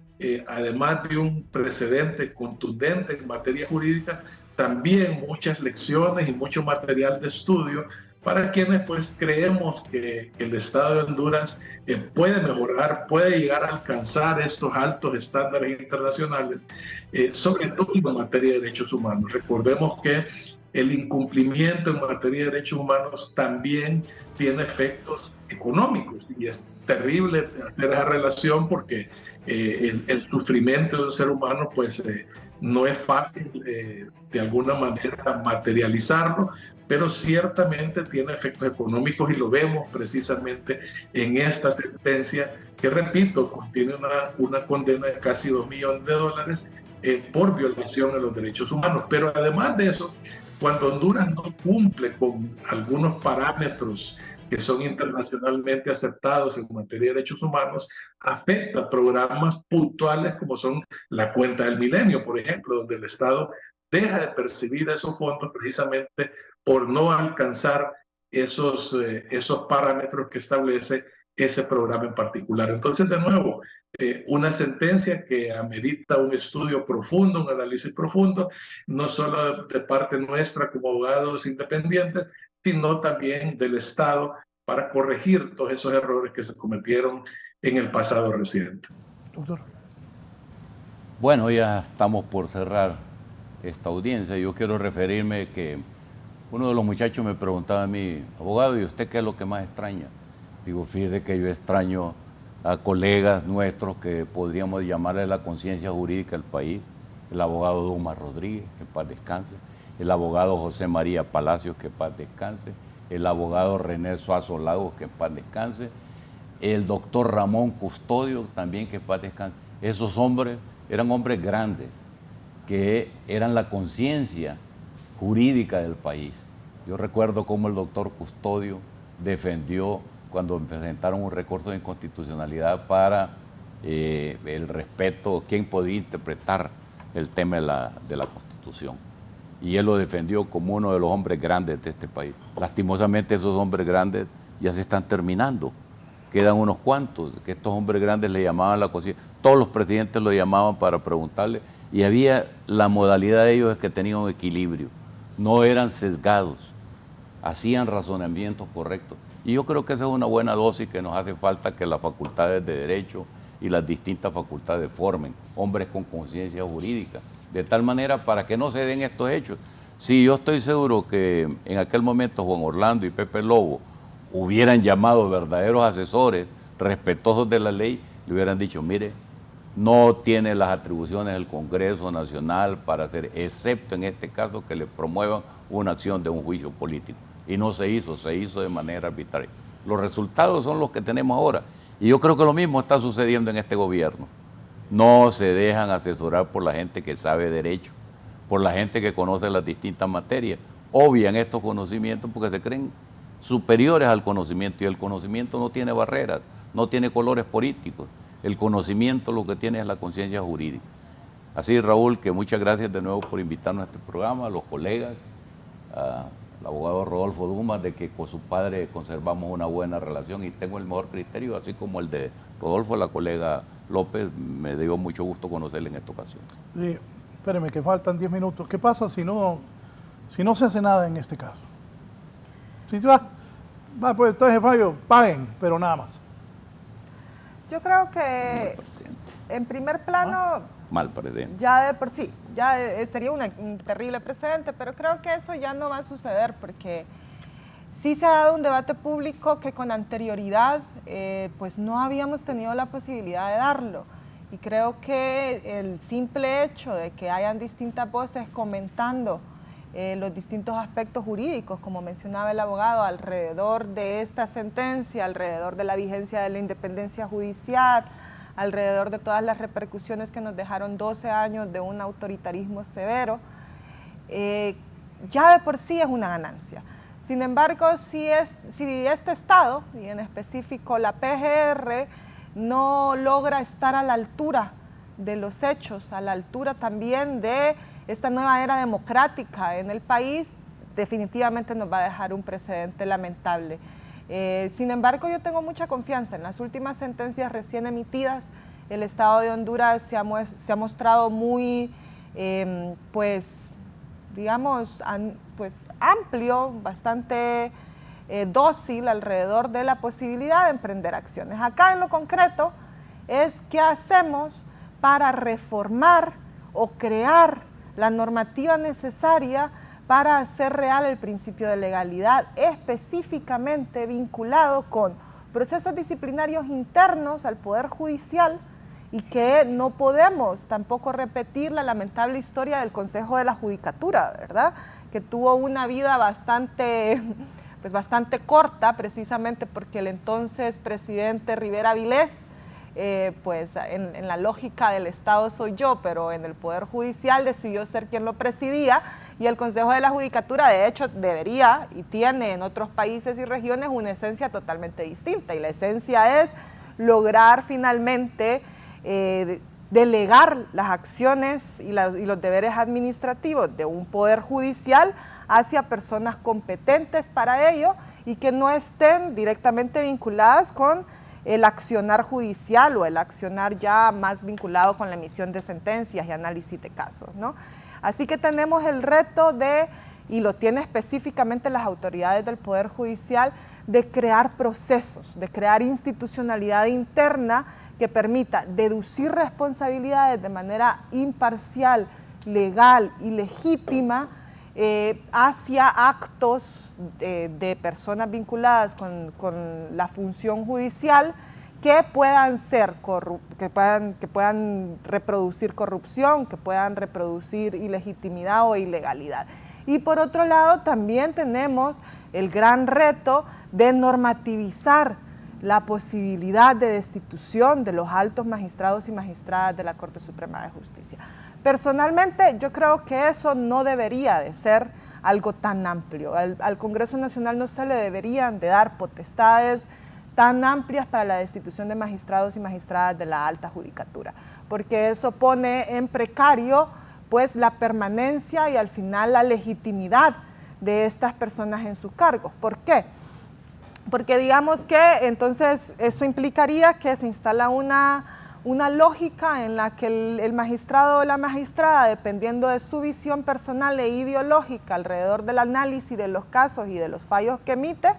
además de un precedente contundente en materia jurídica, también muchas lecciones y mucho material de estudio para quienes pues creemos que el Estado de Honduras puede mejorar, puede llegar a alcanzar estos altos estándares internacionales, sobre todo en materia de derechos humanos. Recordemos que el incumplimiento en materia de derechos humanos también tiene efectos económicos y es terrible hacer esa relación porque el sufrimiento de un ser humano pues no es fácil de alguna manera materializarlo, pero ciertamente tiene efectos económicos y lo vemos precisamente en esta sentencia que, repito, contiene una condena de casi $2 millones por violación de los derechos humanos. Pero además de eso, cuando Honduras no cumple con algunos parámetros que son internacionalmente aceptados en materia de derechos humanos, afecta programas puntuales como son la cuenta del milenio, por ejemplo, donde el Estado deja de percibir esos fondos precisamente por no alcanzar esos parámetros que establece ese programa en particular. Entonces, de nuevo, una sentencia que amerita un estudio profundo, un análisis profundo, no solo de parte nuestra como abogados independientes, sino también del Estado para corregir todos esos errores que se cometieron en el pasado reciente. Doctor. Bueno, ya estamos por cerrar esta audiencia. Yo quiero referirme que uno de los muchachos me preguntaba a mí, abogado, ¿y usted qué es lo que más extraña? Digo, fíjese que yo extraño a colegas nuestros que podríamos llamarle la conciencia jurídica del país, el abogado Dumas Rodríguez, que paz descanse, el abogado José María Palacios, que paz descanse, el abogado René Suazo Lagos, que paz descanse, el doctor Ramón Custodio, también que paz descanse. Esos hombres eran hombres grandes, que eran la conciencia jurídica del país. Yo recuerdo cómo el doctor Custodio defendió cuando presentaron un recurso de inconstitucionalidad para el respeto, quién podía interpretar el tema de la Constitución. Y él lo defendió como uno de los hombres grandes de este país. Lastimosamente esos hombres grandes ya se están terminando. Quedan unos cuantos, que estos hombres grandes le llamaban la conciencia. Todos los presidentes lo llamaban para preguntarle y había la modalidad de ellos es que tenían un equilibrio. No eran sesgados, hacían razonamientos correctos. Y yo creo que esa es una buena dosis que nos hace falta que las facultades de Derecho y las distintas facultades formen hombres con conciencia jurídica, de tal manera para que no se den estos hechos. Sí, yo estoy seguro que en aquel momento Juan Orlando y Pepe Lobo hubieran llamado verdaderos asesores respetuosos de la ley, le hubieran dicho, mire, no tiene las atribuciones del Congreso Nacional para hacer, excepto en este caso que le promuevan una acción de un juicio político. Y no se hizo de manera arbitraria. Los resultados son los que tenemos ahora. Y yo creo que lo mismo está sucediendo en este gobierno. No se dejan asesorar por la gente que sabe derecho, por la gente que conoce las distintas materias. Obvian estos conocimientos porque se creen superiores al conocimiento y el conocimiento no tiene barreras, no tiene colores políticos. El conocimiento lo que tiene es la conciencia jurídica. Así, Raúl, que muchas gracias de nuevo por invitarnos a este programa, a los colegas, al abogado Rodolfo Dumas, de que con su padre conservamos una buena relación y tengo el mejor criterio, así como el de Rodolfo, la colega López, me dio mucho gusto conocerle en esta ocasión. Sí, espéreme, que faltan 10 minutos. ¿Qué pasa si no se hace nada en este caso? Si pues entonces fallo, paguen, pero nada más. Yo creo que en primer plano, mal precedente. ya de por sí, ya sería un terrible precedente, pero creo que eso ya no va a suceder porque sí se ha dado un debate público que con anterioridad pues no habíamos tenido la posibilidad de darlo. Y creo que el simple hecho de que hayan distintas voces comentando los distintos aspectos jurídicos, como mencionaba el abogado, alrededor de esta sentencia, alrededor de la vigencia de la independencia judicial, alrededor de todas las repercusiones que nos dejaron 12 años de un autoritarismo severo, ya de por sí es una ganancia. Sin embargo, si este Estado, y en específico la PGR, no logra estar a la altura de los hechos, a la altura también de esta nueva era democrática en el país, definitivamente nos va a dejar un precedente lamentable. Sin embargo, yo tengo mucha confianza en las últimas sentencias recién emitidas. El Estado de Honduras se ha mostrado muy, digamos, amplio, bastante dócil alrededor de la posibilidad de emprender acciones. Acá en lo concreto es qué hacemos para reformar o crear la normativa necesaria para hacer real el principio de legalidad, específicamente vinculado con procesos disciplinarios internos al Poder Judicial, y que no podemos tampoco repetir la lamentable historia del Consejo de la Judicatura, ¿verdad? Que tuvo una vida bastante corta, precisamente porque el entonces presidente Rivera Vilés, en la lógica del Estado soy yo, pero en el Poder Judicial decidió ser quien lo presidía, y el Consejo de la Judicatura de hecho debería y tiene en otros países y regiones una esencia totalmente distinta, y la esencia es lograr finalmente delegar las acciones y los deberes administrativos de un poder judicial hacia personas competentes para ello y que no estén directamente vinculadas con el accionar judicial o el accionar ya más vinculado con la emisión de sentencias y análisis de casos, ¿no? Así que tenemos el reto de, y lo tiene específicamente las autoridades del Poder Judicial, de crear procesos, de crear institucionalidad interna que permita deducir responsabilidades de manera imparcial, legal y legítima hacia actos de personas vinculadas con la función judicial que puedan que puedan reproducir corrupción, que puedan reproducir ilegitimidad o ilegalidad. Y por otro lado también tenemos el gran reto de normativizar la posibilidad de destitución de los altos magistrados y magistradas de la Corte Suprema de Justicia. Personalmente yo creo que eso no debería de ser algo tan amplio. Al Congreso Nacional no se le deberían de dar potestades tan amplias para la destitución de magistrados y magistradas de la alta judicatura, porque eso pone en precario pues la permanencia y al final la legitimidad de estas personas en sus cargos. ¿Por qué? Porque digamos que entonces eso implicaría que se instala una lógica en la que el magistrado o la magistrada, dependiendo de su visión personal e ideológica alrededor del análisis de los casos y de los fallos que emite,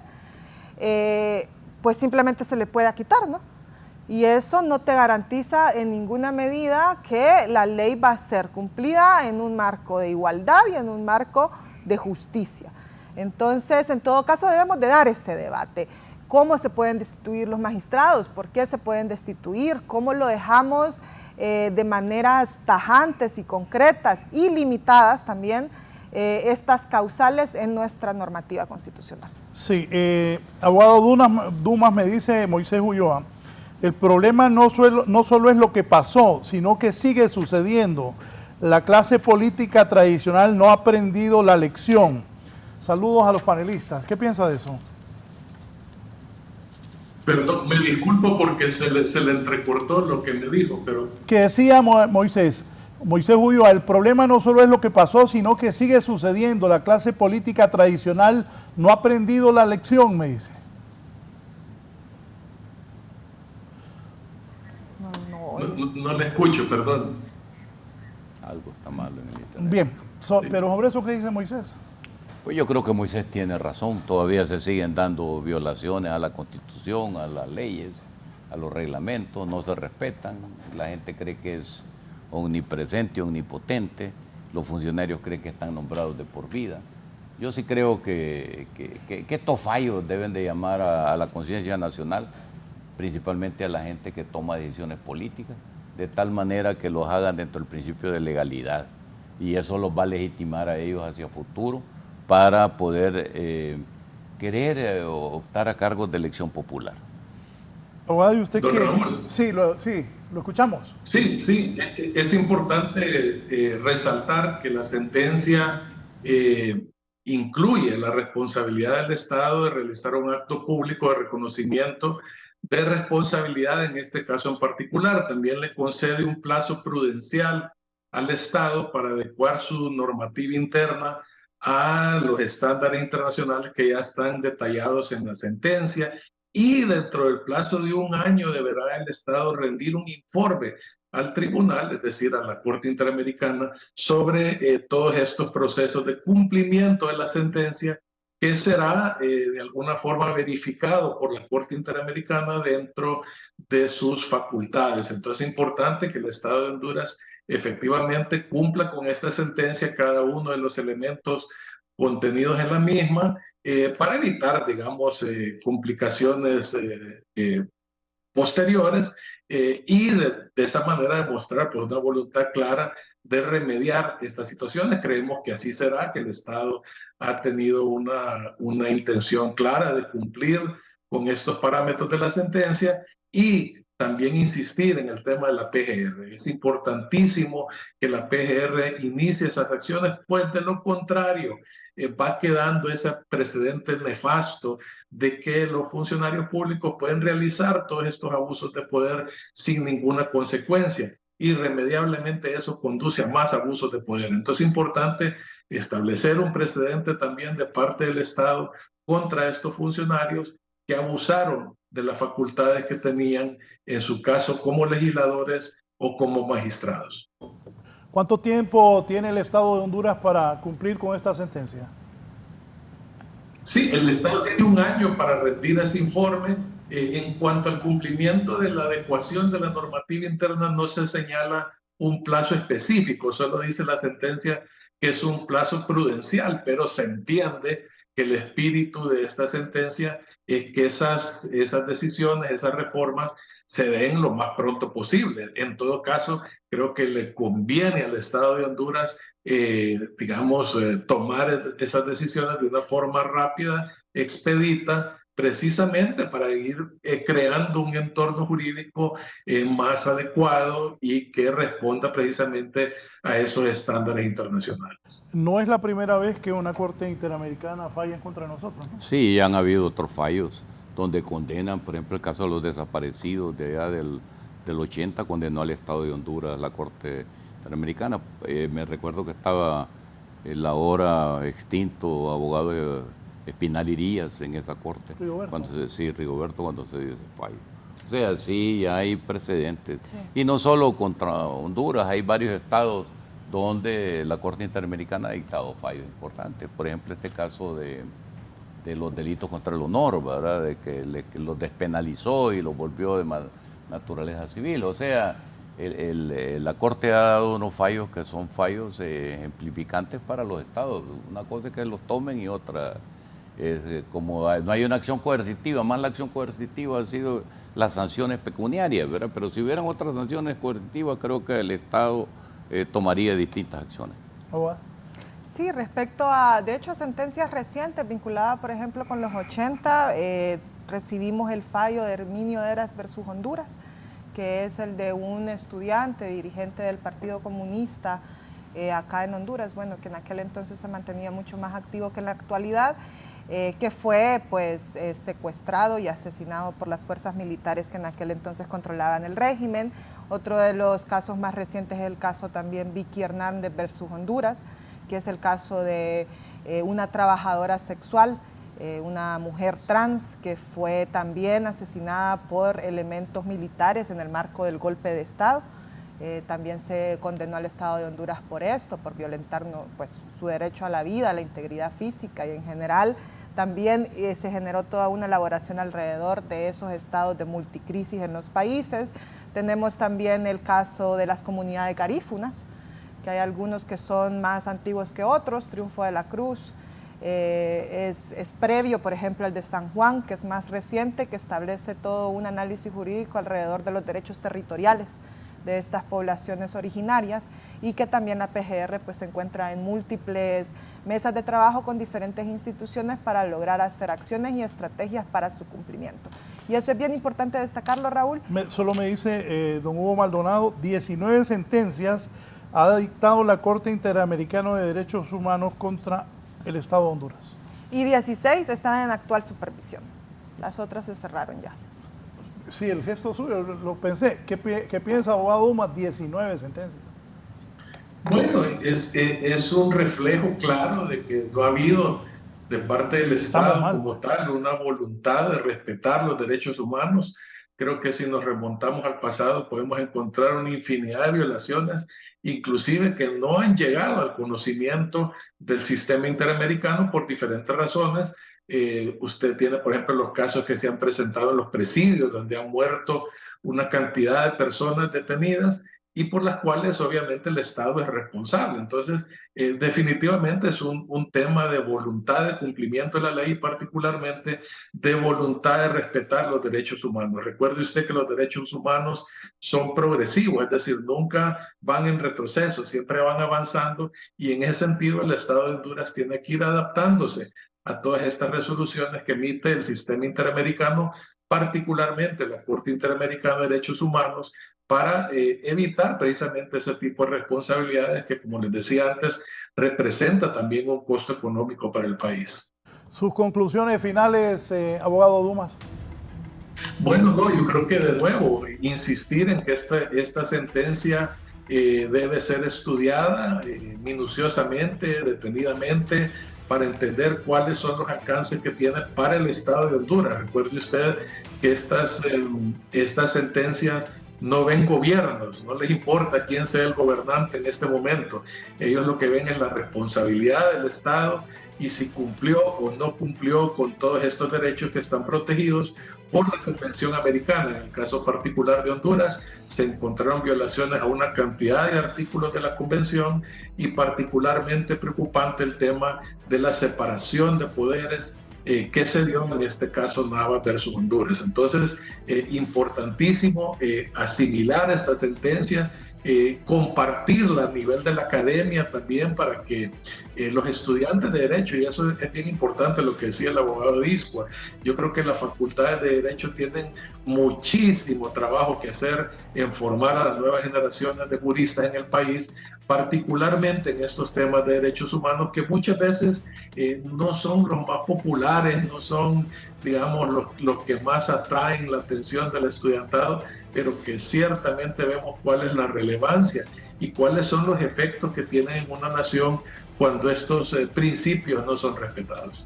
pues simplemente se le pueda quitar, ¿no? Y eso no te garantiza en ninguna medida que la ley va a ser cumplida en un marco de igualdad y en un marco de justicia. Entonces, en todo caso, debemos de dar este debate. ¿Cómo se pueden destituir los magistrados? ¿Por qué se pueden destituir? ¿Cómo lo dejamos de maneras tajantes y concretas y limitadas también estas causales en nuestra normativa constitucional? Sí, abogado Dumas, me dice Moisés Ulloa, el problema no solo es lo que pasó, sino que sigue sucediendo. La clase política tradicional no ha aprendido la lección. Saludos a los panelistas. ¿Qué piensa de eso? Perdón, me disculpo porque se le entrecortó lo que me dijo, pero... Que decía Moisés Ulloa, el problema no solo es lo que pasó, sino que sigue sucediendo. La clase política tradicional no ha aprendido la lección, me dice. No le escucho, perdón. Algo está malo en el internet. Bien, pero sobre eso, ¿qué dice Moisés? Pues yo creo que Moisés tiene razón. Todavía se siguen dando violaciones a la Constitución, a las leyes, a los reglamentos, no se respetan. La gente cree que es omnipresente, omnipotente. Los funcionarios creen que están nombrados de por vida. Yo sí creo que estos fallos deben de llamar a la conciencia nacional, principalmente a la gente que toma decisiones políticas, de tal manera que los hagan dentro del principio de legalidad. Y eso los va a legitimar a ellos hacia futuro para poder querer optar a cargos de elección popular. Abogado, ¿y usted qué? Sí, lo escuchamos. Sí, es importante resaltar que la sentencia incluye la responsabilidad del Estado de realizar un acto público de reconocimiento de responsabilidad, en este caso en particular. También le concede un plazo prudencial al Estado para adecuar su normativa interna a los estándares internacionales que ya están detallados en la sentencia, y dentro del plazo de un año deberá el Estado rendir un informe al tribunal, es decir, a la Corte Interamericana, sobre todos estos procesos de cumplimiento de la sentencia, que será de alguna forma verificado por la Corte Interamericana dentro de sus facultades. Entonces es importante que el Estado de Honduras efectivamente cumpla con esta sentencia cada uno de los elementos contenidos en la misma, para evitar, digamos, complicaciones posteriores, y de esa manera demostrar pues, una voluntad clara de remediar estas situaciones. Creemos que así será, que el Estado ha tenido una intención clara de cumplir con estos parámetros de la sentencia, y también insistir en el tema de la PGR. Es importantísimo que la PGR inicie esas acciones, pues de lo contrario va quedando ese precedente nefasto de que los funcionarios públicos pueden realizar todos estos abusos de poder sin ninguna consecuencia. Irremediablemente eso conduce a más abusos de poder. Entonces es importante establecer un precedente también de parte del Estado contra estos funcionarios que abusaron de las facultades que tenían, en su caso como legisladores o como magistrados. ¿Cuánto tiempo tiene el Estado de Honduras para cumplir con esta sentencia? Sí, el Estado tiene un año para rendir ese informe. En cuanto al cumplimiento de la adecuación de la normativa interna, no se señala un plazo específico, solo dice la sentencia que es un plazo prudencial, pero se entiende que el espíritu de esta sentencia es que esas decisiones, esas reformas se den lo más pronto posible. En todo caso, creo que le conviene al Estado de Honduras, tomar esas decisiones de una forma rápida, expedita, precisamente para ir creando un entorno jurídico más adecuado y que responda precisamente a esos estándares internacionales. No es la primera vez que una Corte Interamericana falla en contra de nosotros, ¿no? Sí, han habido otros fallos donde condenan, por ejemplo, el caso de los desaparecidos de allá del 80, condenó al Estado de Honduras la Corte Interamericana. Me recuerdo que estaba el ahora extinto abogado Espinal Irías en esa corte. Rigoberto. Rigoberto, cuando se dio ese fallo. O sea, sí, hay precedentes. Sí. Y no solo contra Honduras, hay varios estados donde la Corte Interamericana ha dictado fallos importantes. Por ejemplo, este caso de los delitos contra el honor, ¿verdad? De que los despenalizó y los volvió de naturaleza civil. O sea, la Corte ha dado unos fallos que son fallos ejemplificantes para los estados. Una cosa es que los tomen y otra es como no hay una acción coercitiva, más la acción coercitiva ha sido las sanciones pecuniarias, ¿verdad? Pero si hubieran otras sanciones coercitivas, creo que el Estado tomaría distintas acciones. Sí, respecto a, de hecho, a sentencias recientes vinculadas, por ejemplo, con los 80, recibimos el fallo de Herminio Eras versus Honduras, que es el de un estudiante, dirigente del Partido Comunista acá en Honduras, bueno, que en aquel entonces se mantenía mucho más activo que en la actualidad, que fue pues secuestrado y asesinado por las fuerzas militares que en aquel entonces controlaban el régimen. Otro de los casos más recientes es el caso también Vicky Hernández versus Honduras, que es el caso de una trabajadora sexual, una mujer trans que fue también asesinada por elementos militares en el marco del golpe de Estado. También se condenó al Estado de Honduras por esto, por violentar pues, su derecho a la vida, a la integridad física, y en general también se generó toda una elaboración alrededor de esos estados de multicrisis en los países. Tenemos también el caso de las comunidades garífunas, que hay algunos que son más antiguos que otros. Triunfo de la Cruz es previo, por ejemplo, al de San Juan, que es más reciente, que establece todo un análisis jurídico alrededor de los derechos territoriales de estas poblaciones originarias, y que también la PGR pues, se encuentra en múltiples mesas de trabajo con diferentes instituciones para lograr hacer acciones y estrategias para su cumplimiento. Y eso es bien importante destacarlo, Raúl. Solo me dice don Hugo Maldonado, 19 sentencias ha dictado la Corte Interamericana de Derechos Humanos contra el Estado de Honduras. Y 16 están en actual supervisión. Las otras se cerraron ya. Sí, el gesto suyo, lo pensé. ¿Qué piensa, abogado Dumas? 19 sentencias. Bueno, es un reflejo claro de que no ha habido de parte del Estado como tal una voluntad de respetar los derechos humanos. Creo que si nos remontamos al pasado podemos encontrar una infinidad de violaciones, inclusive que no han llegado al conocimiento del sistema interamericano por diferentes razones. Usted tiene, por ejemplo, los casos que se han presentado en los presidios, donde han muerto una cantidad de personas detenidas y por las cuales obviamente el Estado es responsable. Entonces, definitivamente es un tema de voluntad de cumplimiento de la ley y particularmente de voluntad de respetar los derechos humanos. Recuerde usted que los derechos humanos son progresivos, es decir, nunca van en retroceso, siempre van avanzando y en ese sentido el Estado de Honduras tiene que ir adaptándose a todas estas resoluciones que emite el sistema interamericano, particularmente la Corte Interamericana de Derechos Humanos, para evitar precisamente ese tipo de responsabilidades que, como les decía antes, representa también un costo económico para el país. Sus conclusiones finales, abogado Dumas. Bueno, no, yo creo que de nuevo, insistir en que esta sentencia debe ser estudiada minuciosamente, detenidamente, para entender cuáles son los alcances que tiene para el Estado de Honduras. Recuerde usted que estas sentencias no ven gobiernos, no les importa quién sea el gobernante en este momento. Ellos lo que ven es la responsabilidad del Estado y si cumplió o no cumplió con todos estos derechos que están protegidos por la Convención Americana. En el caso particular de Honduras, se encontraron violaciones a una cantidad de artículos de la Convención y particularmente preocupante el tema de la separación de poderes que se dio en este caso Nava versus Honduras. Entonces, importantísimo asimilar esta sentencia, compartirla a nivel de la academia también para que los estudiantes de Derecho, y eso es bien importante lo que decía el abogado de ISCUA, yo creo que las facultades de Derecho tienen muchísimo trabajo que hacer en formar a las nuevas generaciones de juristas en el país, particularmente en estos temas de derechos humanos que muchas veces no son los más populares, no son, digamos, los que más atraen la atención del estudiantado, pero que ciertamente vemos cuál es la relevancia y cuáles son los efectos que tienen en una nación cuando estos principios no son respetados.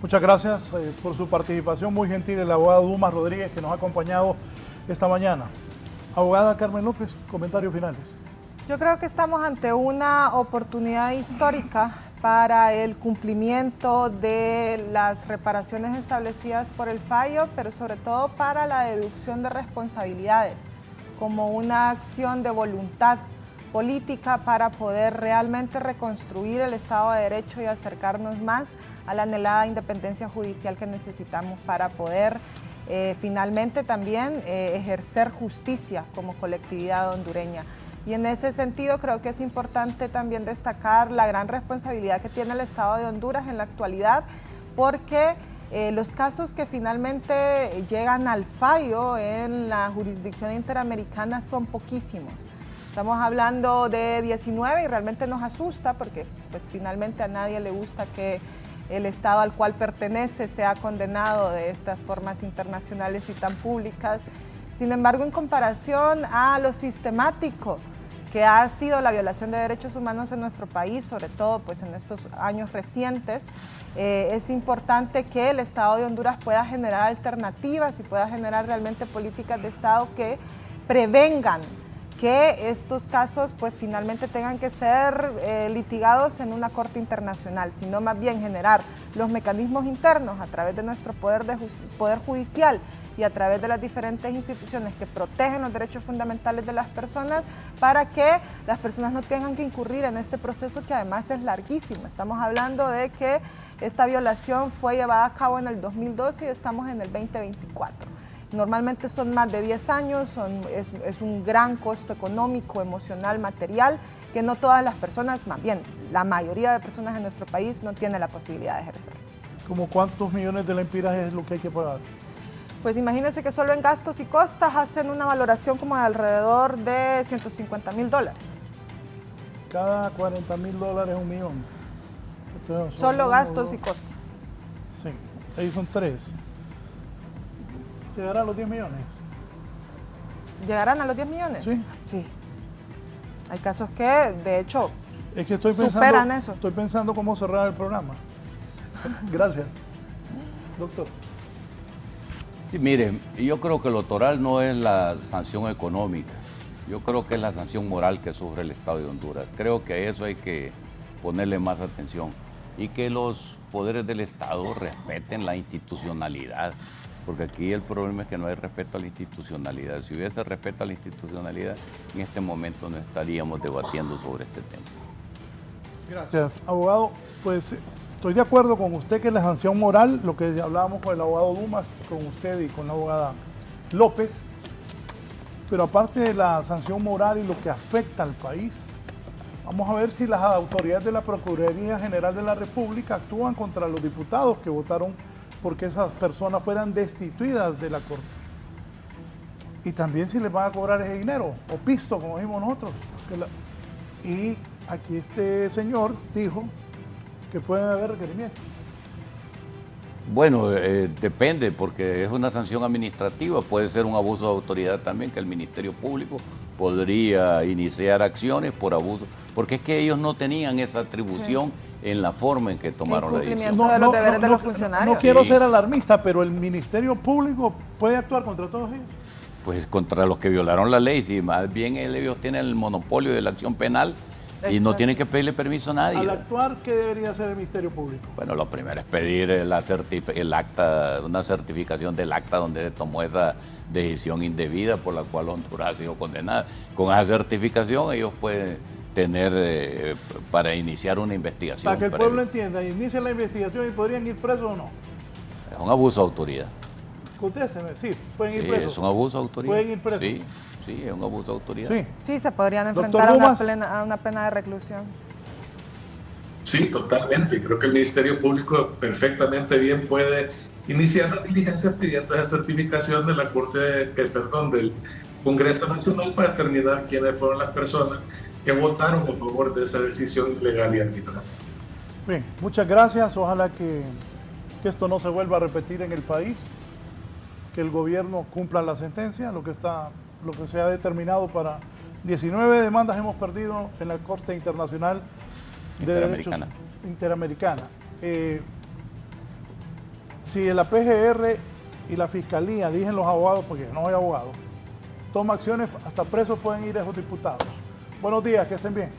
Muchas gracias por su participación, muy gentil el abogado Dumas Rodríguez que nos ha acompañado esta mañana. Abogada Carmen López, comentarios finales. Yo creo que estamos ante una oportunidad histórica para el cumplimiento de las reparaciones establecidas por el fallo, pero sobre todo para la deducción de responsabilidades, como una acción de voluntad política para poder realmente reconstruir el Estado de Derecho y acercarnos más a la anhelada independencia judicial que necesitamos para poder finalmente también ejercer justicia como colectividad hondureña. Y en ese sentido creo que es importante también destacar la gran responsabilidad que tiene el Estado de Honduras en la actualidad, porque los casos que finalmente llegan al fallo en la jurisdicción interamericana son poquísimos. Estamos hablando de 19 y realmente nos asusta porque pues, finalmente a nadie le gusta que el Estado al cual pertenece sea condenado de estas formas internacionales y tan públicas. Sin embargo, en comparación a lo sistemático que ha sido la violación de derechos humanos en nuestro país, sobre todo pues, en estos años recientes, es importante que el Estado de Honduras pueda generar alternativas y pueda generar realmente políticas de Estado que prevengan que estos casos pues finalmente tengan que ser litigados en una corte internacional, sino más bien generar los mecanismos internos a través de nuestro poder judicial y a través de las diferentes instituciones que protegen los derechos fundamentales de las personas para que las personas no tengan que incurrir en este proceso que además es larguísimo. Estamos hablando de que esta violación fue llevada a cabo en el 2012 y estamos en el 2024. Normalmente son más de 10 años, es un gran costo económico, emocional, material, que no todas las personas, más bien la mayoría de personas en nuestro país no tiene la posibilidad de ejercer. ¿Cómo cuántos millones de lempiras es lo que hay que pagar? Pues imagínense que solo en gastos y costas hacen una valoración como de alrededor de $150,000. Cada $40,000 es $1 millón. Entonces, Solo gastos y costos. Sí, ahí son 3. ¿Llegará a los 10 millones? ¿Llegarán a los 10 millones? Sí. Sí. Hay casos que, de hecho, Es que superan eso. Estoy pensando cómo cerrar el programa. Gracias. Doctor. Sí, miren, yo creo que lo toral no es la sanción económica. Yo creo que es la sanción moral que sufre el Estado de Honduras. Creo que a eso hay que ponerle más atención y que los poderes del Estado respeten la institucionalidad, porque aquí el problema es que no hay respeto a la institucionalidad. Si hubiese respeto a la institucionalidad, en este momento no estaríamos debatiendo sobre este tema. Gracias, abogado. Pues estoy de acuerdo con usted que la sanción moral, lo que hablábamos con el abogado Dumas, con usted y con la abogada López, pero aparte de la sanción moral y lo que afecta al país, vamos a ver si las autoridades de la Procuraduría General de la República actúan contra los diputados que votaron porque esas personas fueran destituidas de la Corte. Y también si les van a cobrar ese dinero, o pisto, como dijimos nosotros. Y aquí este señor dijo que pueden haber requerimientos. Bueno, depende, porque es una sanción administrativa, puede ser un abuso de autoridad también, que el Ministerio Público podría iniciar acciones por abuso, porque es que ellos no tenían esa atribución en la forma en que tomaron la decisión. Incumplimiento de los deberes de los funcionarios. No quiero ser alarmista, pero el Ministerio Público puede actuar contra todos ellos. Pues contra los que violaron la ley, si más bien ellos tienen el monopolio de la acción penal. Y no tienen que pedirle permiso a nadie. Al actuar, ¿qué debería hacer el Ministerio Público? Bueno, lo primero es pedir el acta, una certificación del acta donde se tomó esa decisión indebida por la cual Honduras ha sido condenada. Con esa certificación ellos pueden tener para iniciar una investigación. Para que el pueblo entienda, inician la investigación y podrían ir presos o no. Es un abuso de autoridad. Contésteme, sí, pueden ir Sí, presos. es un abuso de autoridad. Pueden ir presos. Sí, sí, es un abuso de autoridad. Sí. Sí, se podrían Doctor enfrentar Dumas. a una pena de reclusión. Sí, totalmente. Creo que el Ministerio Público perfectamente bien puede iniciar las diligencias pidiendo esa certificación de la Corte, del Congreso Nacional para determinar quiénes fueron las personas que votaron a favor de esa decisión ilegal y arbitraria. Bien, muchas gracias. Ojalá que esto no se vuelva a repetir en el país, que el gobierno cumpla la sentencia, lo que se ha determinado para 19 demandas hemos perdido en la Corte Internacional de Derechos Interamericana. Si la PGR y la Fiscalía, dicen los abogados, porque no soy abogado, toma acciones, hasta presos pueden ir esos diputados. Buenos días, que estén bien.